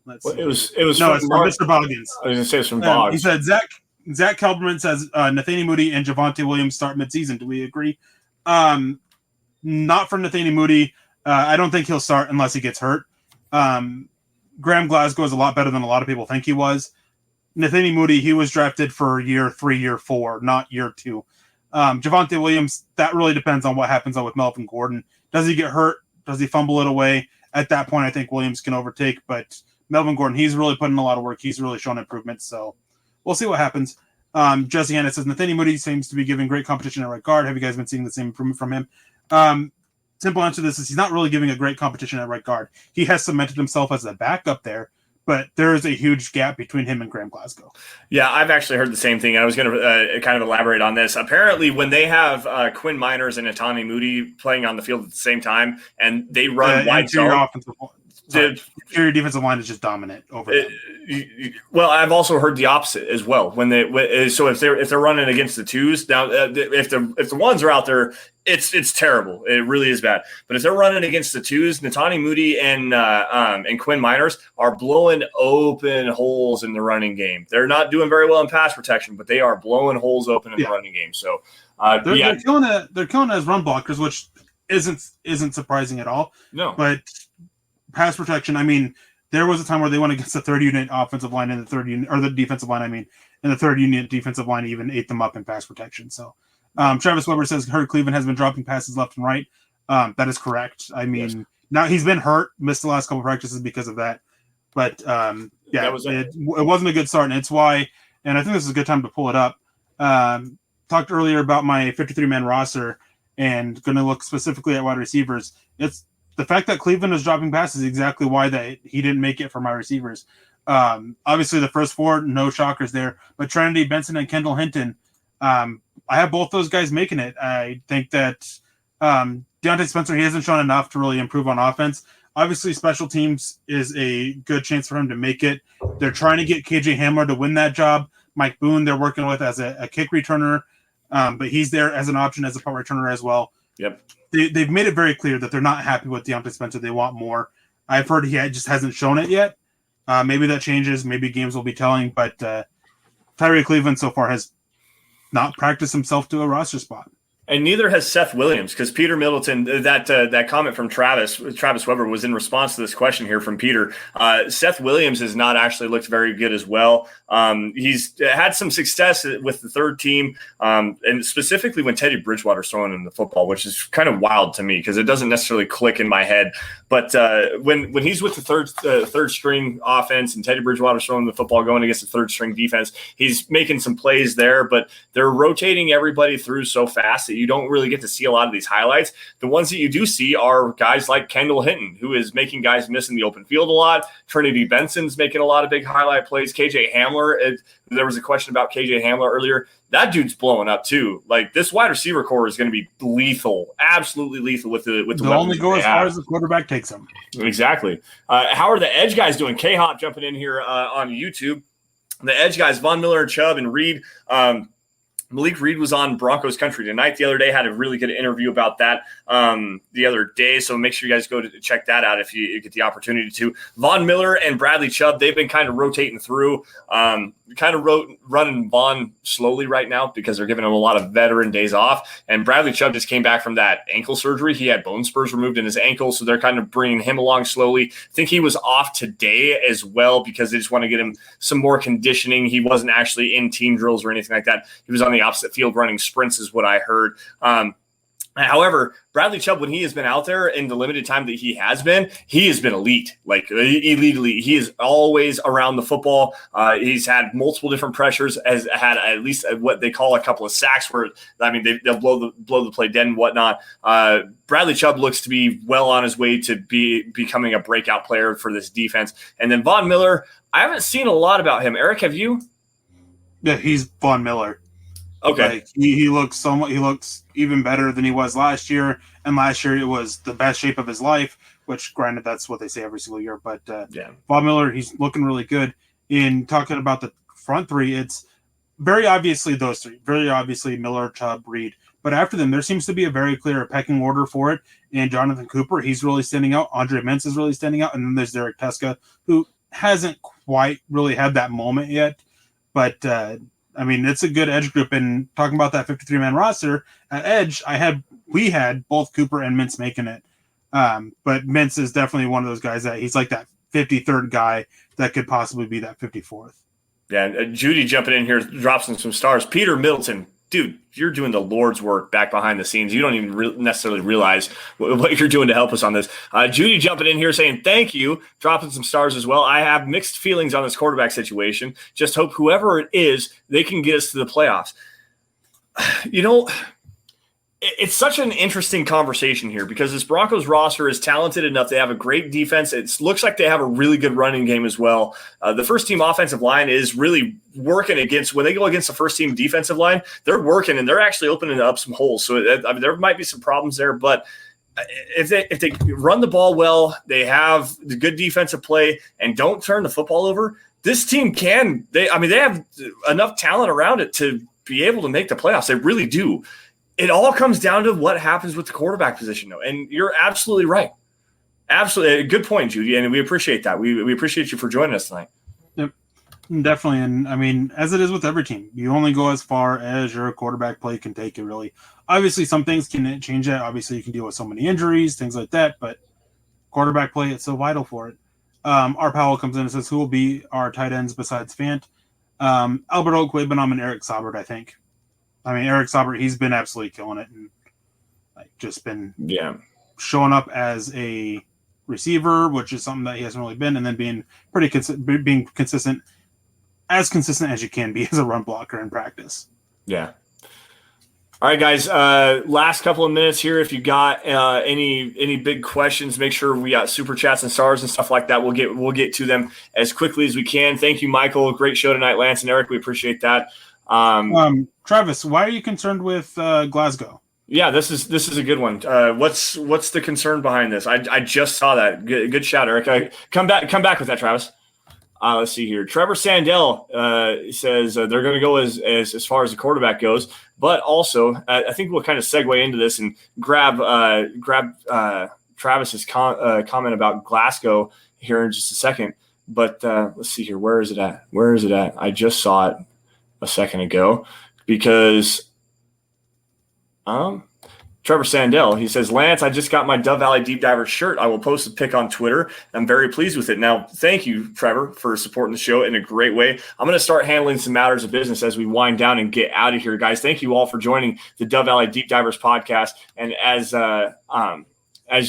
[SPEAKER 5] Let's see.
[SPEAKER 4] It was
[SPEAKER 5] it's from Mr. Boggins.
[SPEAKER 4] I was going to say it's from Boggs.
[SPEAKER 5] He said, Zach Kelberman says Nathaniel Moody and Javonte Williams start midseason. Do we agree? Not for Nathaniel Moody. I don't think he'll start unless he gets hurt. Graham Glasgow is a lot better than a lot of people think he was. Nathaniel Moody, he was drafted for year 3, year 4, not year 2. Javonte Williams, that really depends on what happens with Melvin Gordon. Does he get hurt? Does he fumble it away? At that point, I think Williams can overtake, but Melvin Gordon, he's really put in a lot of work. He's really shown improvement, so we'll see what happens. Jesse Hanna says, Nathaniel Moody seems to be giving great competition at right guard. Have you guys been seeing the same improvement from him? Simple answer to this is he's not really giving a great competition at right guard. He has cemented himself as a backup there, but there is a huge gap between him and Graham Glasgow.
[SPEAKER 4] Yeah, I've actually heard the same thing. I was going to kind of elaborate on this. Apparently, when they have Quinn Miners and Nathaniel Moody playing on the field at the same time, and they run wide zone,
[SPEAKER 5] your defensive line is just dominant over them.
[SPEAKER 4] Well, I've also heard the opposite as well. So if they're running against the twos now, if the ones are out there, it's terrible. It really is bad. But if they're running against the twos, Nathaniel Moody and Quinn Miners are blowing open holes in the running game. They're not doing very well in pass protection, but they are blowing holes open in the running game. So they're killing it
[SPEAKER 5] as run blockers, which isn't surprising at all.
[SPEAKER 4] No,
[SPEAKER 5] but pass protection, I mean, there was a time where they went against the third unit offensive line and the third unit, or the defensive line, and the third unit defensive line even ate them up in pass protection. So Travis Weber says Hurt Cleveland has been dropping passes left and right. That is correct. I mean, Now he's been hurt, missed the last couple of practices because of that. But it wasn't a good start, and it's why, and I think this is a good time to pull it up. Talked earlier about my 53-man roster and going to look specifically at wide receivers. the fact that Cleveland is dropping passes is exactly why he didn't make it for my receivers. Obviously, the first 4, no shockers there, but Trinity Benson and Kendall Hinton, I have both those guys making it. I think that Deontay Spencer, he hasn't shown enough to really improve on offense. Obviously, special teams is a good chance for him to make it. They're trying to get KJ Hamler to win that job. Mike Boone, they're working with as a kick returner, but he's there as an option as a punt returner as well.
[SPEAKER 4] Yep.
[SPEAKER 5] They've made it very clear that they're not happy with Deontay Spencer. They want more. I've heard he just hasn't shown it yet. Maybe that changes. Maybe games will be telling. But Tyree Cleveland so far has not practiced himself to a roster spot.
[SPEAKER 4] And neither has Seth Williams, because Peter Middleton, that comment from Travis Weber was in response to this question here from Peter. Seth Williams has not actually looked very good as well. He's had some success with the third team, and specifically when Teddy Bridgewater's throwing him the football, which is kind of wild to me because it doesn't necessarily click in my head. But when he's with the third string offense and Teddy Bridgewater's throwing the football going against the third string defense, he's making some plays there, but they're rotating everybody through so fast that you don't really get to see a lot of these highlights. The ones that you do see are guys like Kendall Hinton, who is making guys miss in the open field a lot. Trinity Benson's making a lot of big highlight plays. KJ Hamler, there was a question about KJ Hamler earlier. That dude's blowing up too. Like, this wide receiver core is going to be lethal, absolutely lethal with the
[SPEAKER 5] only go as far as the quarterback takes them.
[SPEAKER 4] Exactly. How are the edge guys doing? K-Hop jumping in here on YouTube. The edge guys, Von Miller and Chubb and Reed. Malik Reed was on Broncos Country tonight the other day, had a really good interview about that the other day. So make sure you guys go to check that out if you get the opportunity to. Von Miller and Bradley Chubb, they've been kind of rotating through, running Von slowly right now because they're giving him a lot of veteran days off. And Bradley Chubb just came back from that ankle surgery. He had bone spurs removed in his ankle, so they're kind of bringing him along slowly. I think he was off today as well because they just want to get him some more conditioning. He wasn't actually in team drills or anything like that. He was on the opposite field running sprints is what I heard. However, Bradley Chubb, when he has been out there in the limited time that he has been elite, like elite. He is always around the football. He's had multiple different pressures, has had at least what they call a couple of sacks where, they'll blow the play dead and whatnot. Bradley Chubb looks to be well on his way to becoming a breakout player for this defense. And then Von Miller, I haven't seen a lot about him. Eric, have you?
[SPEAKER 5] Yeah, he's Von Miller.
[SPEAKER 4] Okay.
[SPEAKER 5] Like, he looks even better than he was last year, and last year it was the best shape of his life, which granted that's what they say every single year, but Von Miller, he's looking really good. In talking about the front three, it's very obviously those three, very obviously Miller, Chubb, Reed, but after them there seems to be a very clear pecking order for it. And Jonathan Cooper, he's really standing out. Andre Mintz is really standing out, and then there's Derek Teska, who hasn't quite really had that moment yet, but it's a good edge group. And talking about that 53-man roster at edge, we had both Cooper and Mintz making it. But Mintz is definitely one of those guys that he's like that 53rd guy that could possibly be that 54th.
[SPEAKER 4] Yeah, and Judy jumping in here drops in some stars. Peter Middleton, dude, you're doing the Lord's work back behind the scenes. You don't even necessarily realize what you're doing to help us on this. Judy jumping in here saying thank you, dropping some stars as well. I have mixed feelings on this quarterback situation. Just hope whoever it is, they can get us to the playoffs. It's such an interesting conversation here because this Broncos roster is talented enough. They have a great defense. It looks like they have a really good running game as well. The first team offensive line is really working when they go against the first team defensive line, they're working and they're actually opening up some holes. So there might be some problems there, but if they run the ball well, they have the good defensive play and don't turn the football over, this team they have enough talent around it to be able to make the playoffs. They really do. It all comes down to what happens with the quarterback position, though. And you're absolutely right. Absolutely. Good point, Judy. And we appreciate that. We appreciate you for joining us tonight.
[SPEAKER 5] Yep, definitely. And as it is with every team, you only go as far as your quarterback play can take you, really. Obviously, some things can change that. Obviously, you can deal with so many injuries, things like that. But quarterback play, it's so vital for it. R. Powell comes in and says, who will be our tight ends besides Fant? Albert Okwuegbunam and Erick Saubert, I think. Erick Saubert, he's been absolutely killing it and just been showing up as a receiver, which is something that he hasn't really been, and then being being consistent as you can be as a run blocker in practice.
[SPEAKER 4] Yeah. All right, guys. Last couple of minutes here. If you got any big questions, make sure we got super chats and stars and stuff like that. We'll get to them as quickly as we can. Thank you, Michael. Great show tonight, Lance and Eric. We appreciate that.
[SPEAKER 5] Travis, why are you concerned with Glasgow?
[SPEAKER 4] Yeah, this is a good one. What's the concern behind this? I just saw that. Good shout, Eric. Come back with that, Travis. Let's see here. Trevor Sandell says they're going to go as far as the quarterback goes, but also I think we'll kind of segue into this and grab Travis's comment about Glasgow here in just a second. But let's see here. Where is it at? I just saw it a second ago because Trevor Sandell, he says, Lance, I just got my Dove Valley Deep Diver shirt. I will post a pic on Twitter. I'm very pleased with it. Now, thank you, Trevor, for supporting the show in a great way. I'm going to start handling some matters of business as we wind down and get out of here, guys. Thank you all for joining the Dove Valley Deep Divers podcast. And as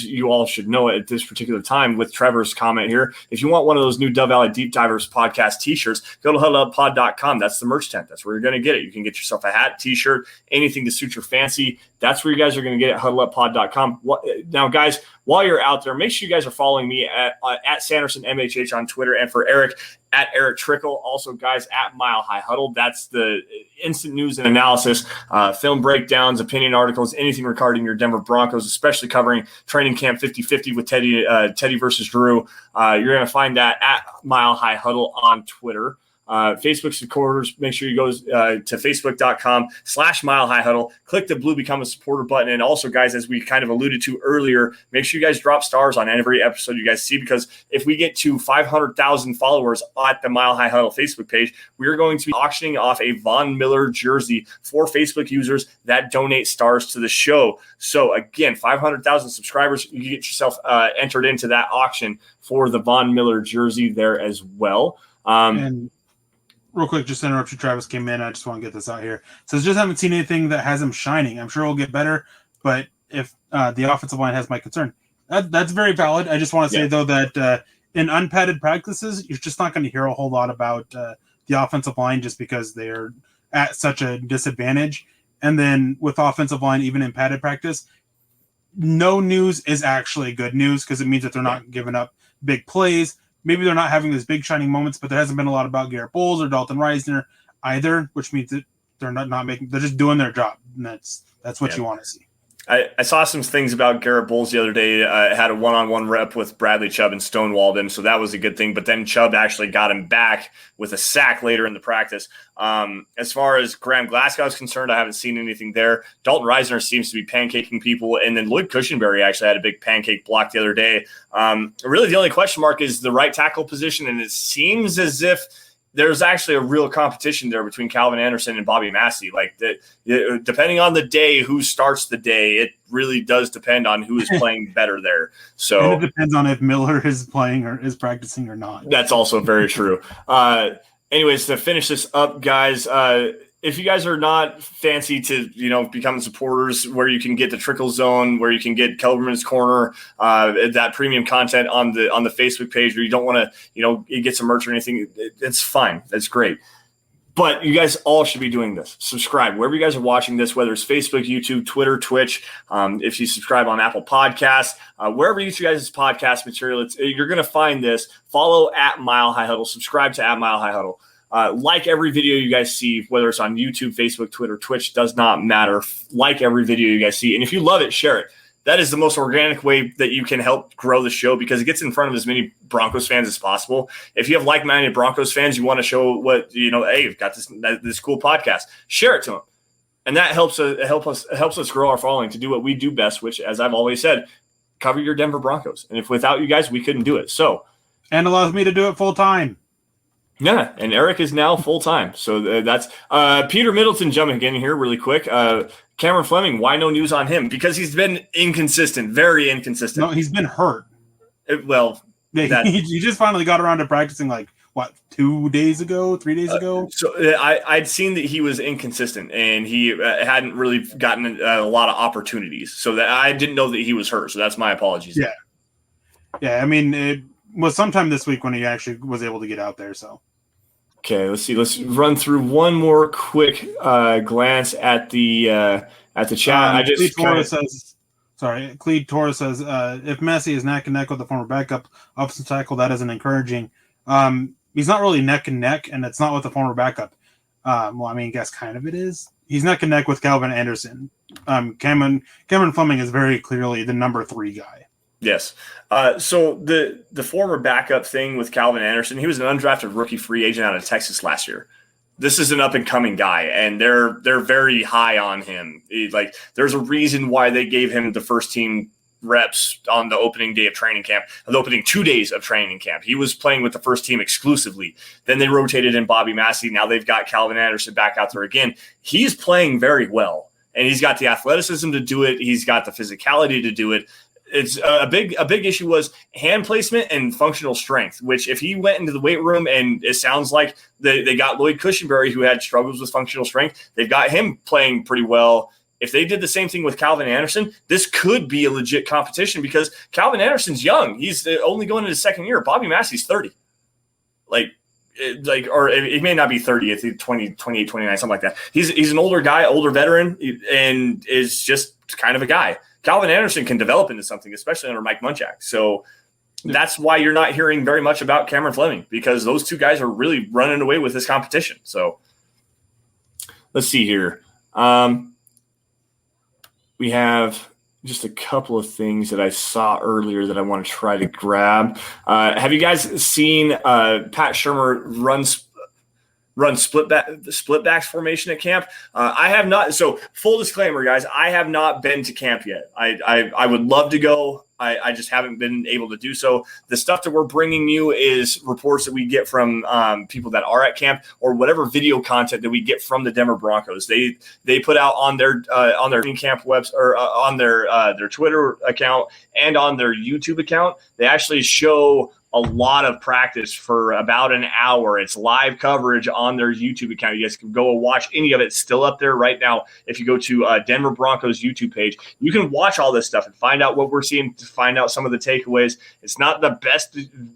[SPEAKER 4] you all should know at this particular time with Trevor's comment here, if you want one of those new Dove Valley Deep Divers podcast t-shirts, go to huddledupod.com. That's the merch tent. That's where you're going to get it. You can get yourself a hat, t-shirt, anything to suit your fancy. That's where you guys are going to get it, huddledupod.com. Now, guys, while you're out there, make sure you guys are following me at Sanderson MHH on Twitter, and for Eric, at Erick Trickel. Also, guys, at Mile High Huddle. That's the instant news and analysis, film breakdowns, opinion articles, anything regarding your Denver Broncos, especially covering training camp 50-50 with Teddy versus Drew. You're going to find that at Mile High Huddle on Twitter. Facebook supporters, make sure you go to facebook.com/Mile High Huddle. Click the blue Become a Supporter button. And also, guys, as we kind of alluded to earlier, make sure you guys drop stars on every episode you guys see, because if we get to 500,000 followers at the Mile High Huddle Facebook page, we are going to be auctioning off a Von Miller jersey for Facebook users that donate stars to the show. So, again, 500,000 subscribers, you get yourself entered into that auction for the Von Miller jersey there as well.
[SPEAKER 5] And real quick, just to interrupt you, Travis came in. I just want to get this out here. So just haven't seen anything that has him shining. I'm sure it'll get better, but if the offensive line has my concern, that's very valid. I just want to say, though, that in unpadded practices, you're just not going to hear a whole lot about the offensive line just because they're at such a disadvantage. And then with offensive line, even in padded practice, no news is actually good news because it means that they're not giving up big plays. Maybe they're not having these big shining moments, but there hasn't been a lot about Garrett Bowles or Dalton Reisner either, which means that they're not making. They're just doing their job, and that's what you want to see.
[SPEAKER 4] I saw some things about Garrett Bowles the other day. Had a one-on-one rep with Bradley Chubb and stonewalled him, so that was a good thing. But then Chubb actually got him back with a sack later in the practice. As far as Graham Glasgow is concerned, I haven't seen anything there. Dalton Reisner seems to be pancaking people, and then Lloyd Cushingberry actually had a big pancake block the other day. Really, the only question mark is the right tackle position, and it seems as if there's actually a real competition there between Calvin Anderson and Bobby Massey. Like, depending on the day, who starts the day, it really does depend on who is playing better there. So
[SPEAKER 5] and it depends on if Miller is playing or is practicing or not.
[SPEAKER 4] That's also very true. Anyways, to finish this up, guys, if you guys are not fancy to, become supporters where you can get the Trickel Zone, where you can get Kelberman's Corner, that premium content on the Facebook page, or you don't want to, get some merch or anything, it's fine. That's great. But you guys all should be doing this. Subscribe wherever you guys are watching this, whether it's Facebook, YouTube, Twitter, Twitch. If you subscribe on Apple Podcasts, wherever you guys' podcast material, you're going to find this. Follow at Mile High Huddle. Subscribe to at Mile High Huddle. Like every video you guys see, whether it's on YouTube, Facebook, Twitter, Twitch, does not matter. Like every video you guys see. And if you love it, share it. That is the most organic way that you can help grow the show, because it gets in front of as many Broncos fans as possible. If you have like-minded Broncos fans, you want to show what, hey, you've got this cool podcast, share it to them. And that helps us grow our following to do what we do best, which, as I've always said, cover your Denver Broncos. And if without you guys, we couldn't do it. So,
[SPEAKER 5] and allows me to do it full time.
[SPEAKER 4] Yeah, and Eric is now full-time. So that's Peter Middleton jumping in here really quick. Cameron Fleming, why no news on him? Because he's been inconsistent, very inconsistent.
[SPEAKER 5] No, he's been hurt.
[SPEAKER 4] He
[SPEAKER 5] just finally got around to practicing 3 days ago?
[SPEAKER 4] So I'd seen that he was inconsistent, and he hadn't really gotten a lot of opportunities. So that I didn't know that he was hurt. So that's my apologies.
[SPEAKER 5] Yeah. I mean, it was sometime this week when he actually was able to get out there. So
[SPEAKER 4] Okay, let's see. Let's run through one more quick glance at the chat.
[SPEAKER 5] Cleed Torres says, if Messi is neck and neck with the former backup offensive tackle, that isn't encouraging. He's not really neck and neck, and it's not with the former backup. Well, I mean, I guess kind of it is. He's neck and neck with Calvin Anderson. Cameron Fleming is very clearly the number 3 guy.
[SPEAKER 4] Yes. So the former backup thing with Calvin Anderson, he was an undrafted rookie free agent out of Texas last year. This is an up and coming guy, and they're very high on him. There's a reason why they gave him the first team reps on the opening day of training camp, the opening 2 days of training camp. He was playing with the first team exclusively. Then they rotated in Bobby Massey. Now they've got Calvin Anderson back out there again. He's playing very well, and he's got the athleticism to do it. He's got the physicality to do it. It's a big issue was hand placement and functional strength, which if he went into the weight room, and it sounds like they got Lloyd Cushingberry, who had struggles with functional strength. They've got him playing pretty well. If they did the same thing with Calvin Anderson, this could be a legit competition because Calvin Anderson's young. He's only going into his second year. Bobby Massey's 30. Or he may not be 30, it's 20, 28, 29, something like that. He's an older guy, older veteran, and is just kind of a guy. Calvin Anderson can develop into something, especially under Mike Munchak. So that's why you're not hearing very much about Cameron Fleming, because those 2 guys are really running away with this competition. So let's see here. We have just a couple of things that I saw earlier that I want to try to grab. Have you guys seen Pat Shurmur run split backs formation at camp? I have not. So full disclaimer, guys, I have not been to camp yet. I would love to go. I just haven't been able to do so. The stuff that we're bringing you is reports that we get from people that are at camp, or whatever video content that we get from the Denver Broncos. They put out on their camp webs, or on their Twitter account and on their YouTube account. They actually show a lot of practice for about an hour. It's live coverage on their YouTube account. You guys can go and watch any of it. It's still up there right now. If you go to Denver Broncos YouTube page, you can watch all this stuff and find out what we're seeing, to find out some of the takeaways. It's not the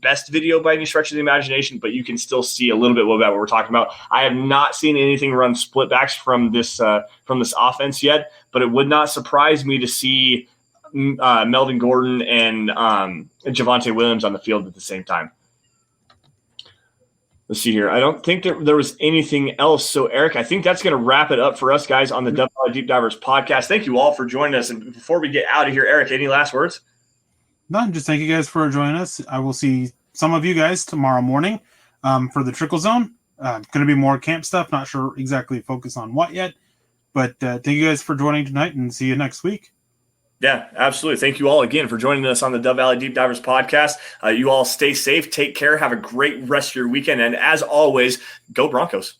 [SPEAKER 4] best video by any stretch of the imagination, but you can still see a little bit about what we're talking about. I have not seen anything run split backs from this offense yet, but it would not surprise me to see Melvin Gordon and Javonte Williams on the field at the same time. Let's see here. I don't think there was anything else. So, Eric, I think that's going to wrap it up for us guys on the Dove Valley Deep Divers podcast. Thank you all for joining us. And before we get out of here, Eric, any last words?
[SPEAKER 5] No, just thank you guys for joining us. I will see some of you guys tomorrow morning for the Trickel Zone. Going to be more camp stuff. Not sure exactly focus on what yet. But thank you guys for joining tonight, and see you next week.
[SPEAKER 4] Yeah, absolutely. Thank you all again for joining us on the Dove Valley Deep Divers podcast. You all stay safe, take care, have a great rest of your weekend, and as always, go Broncos.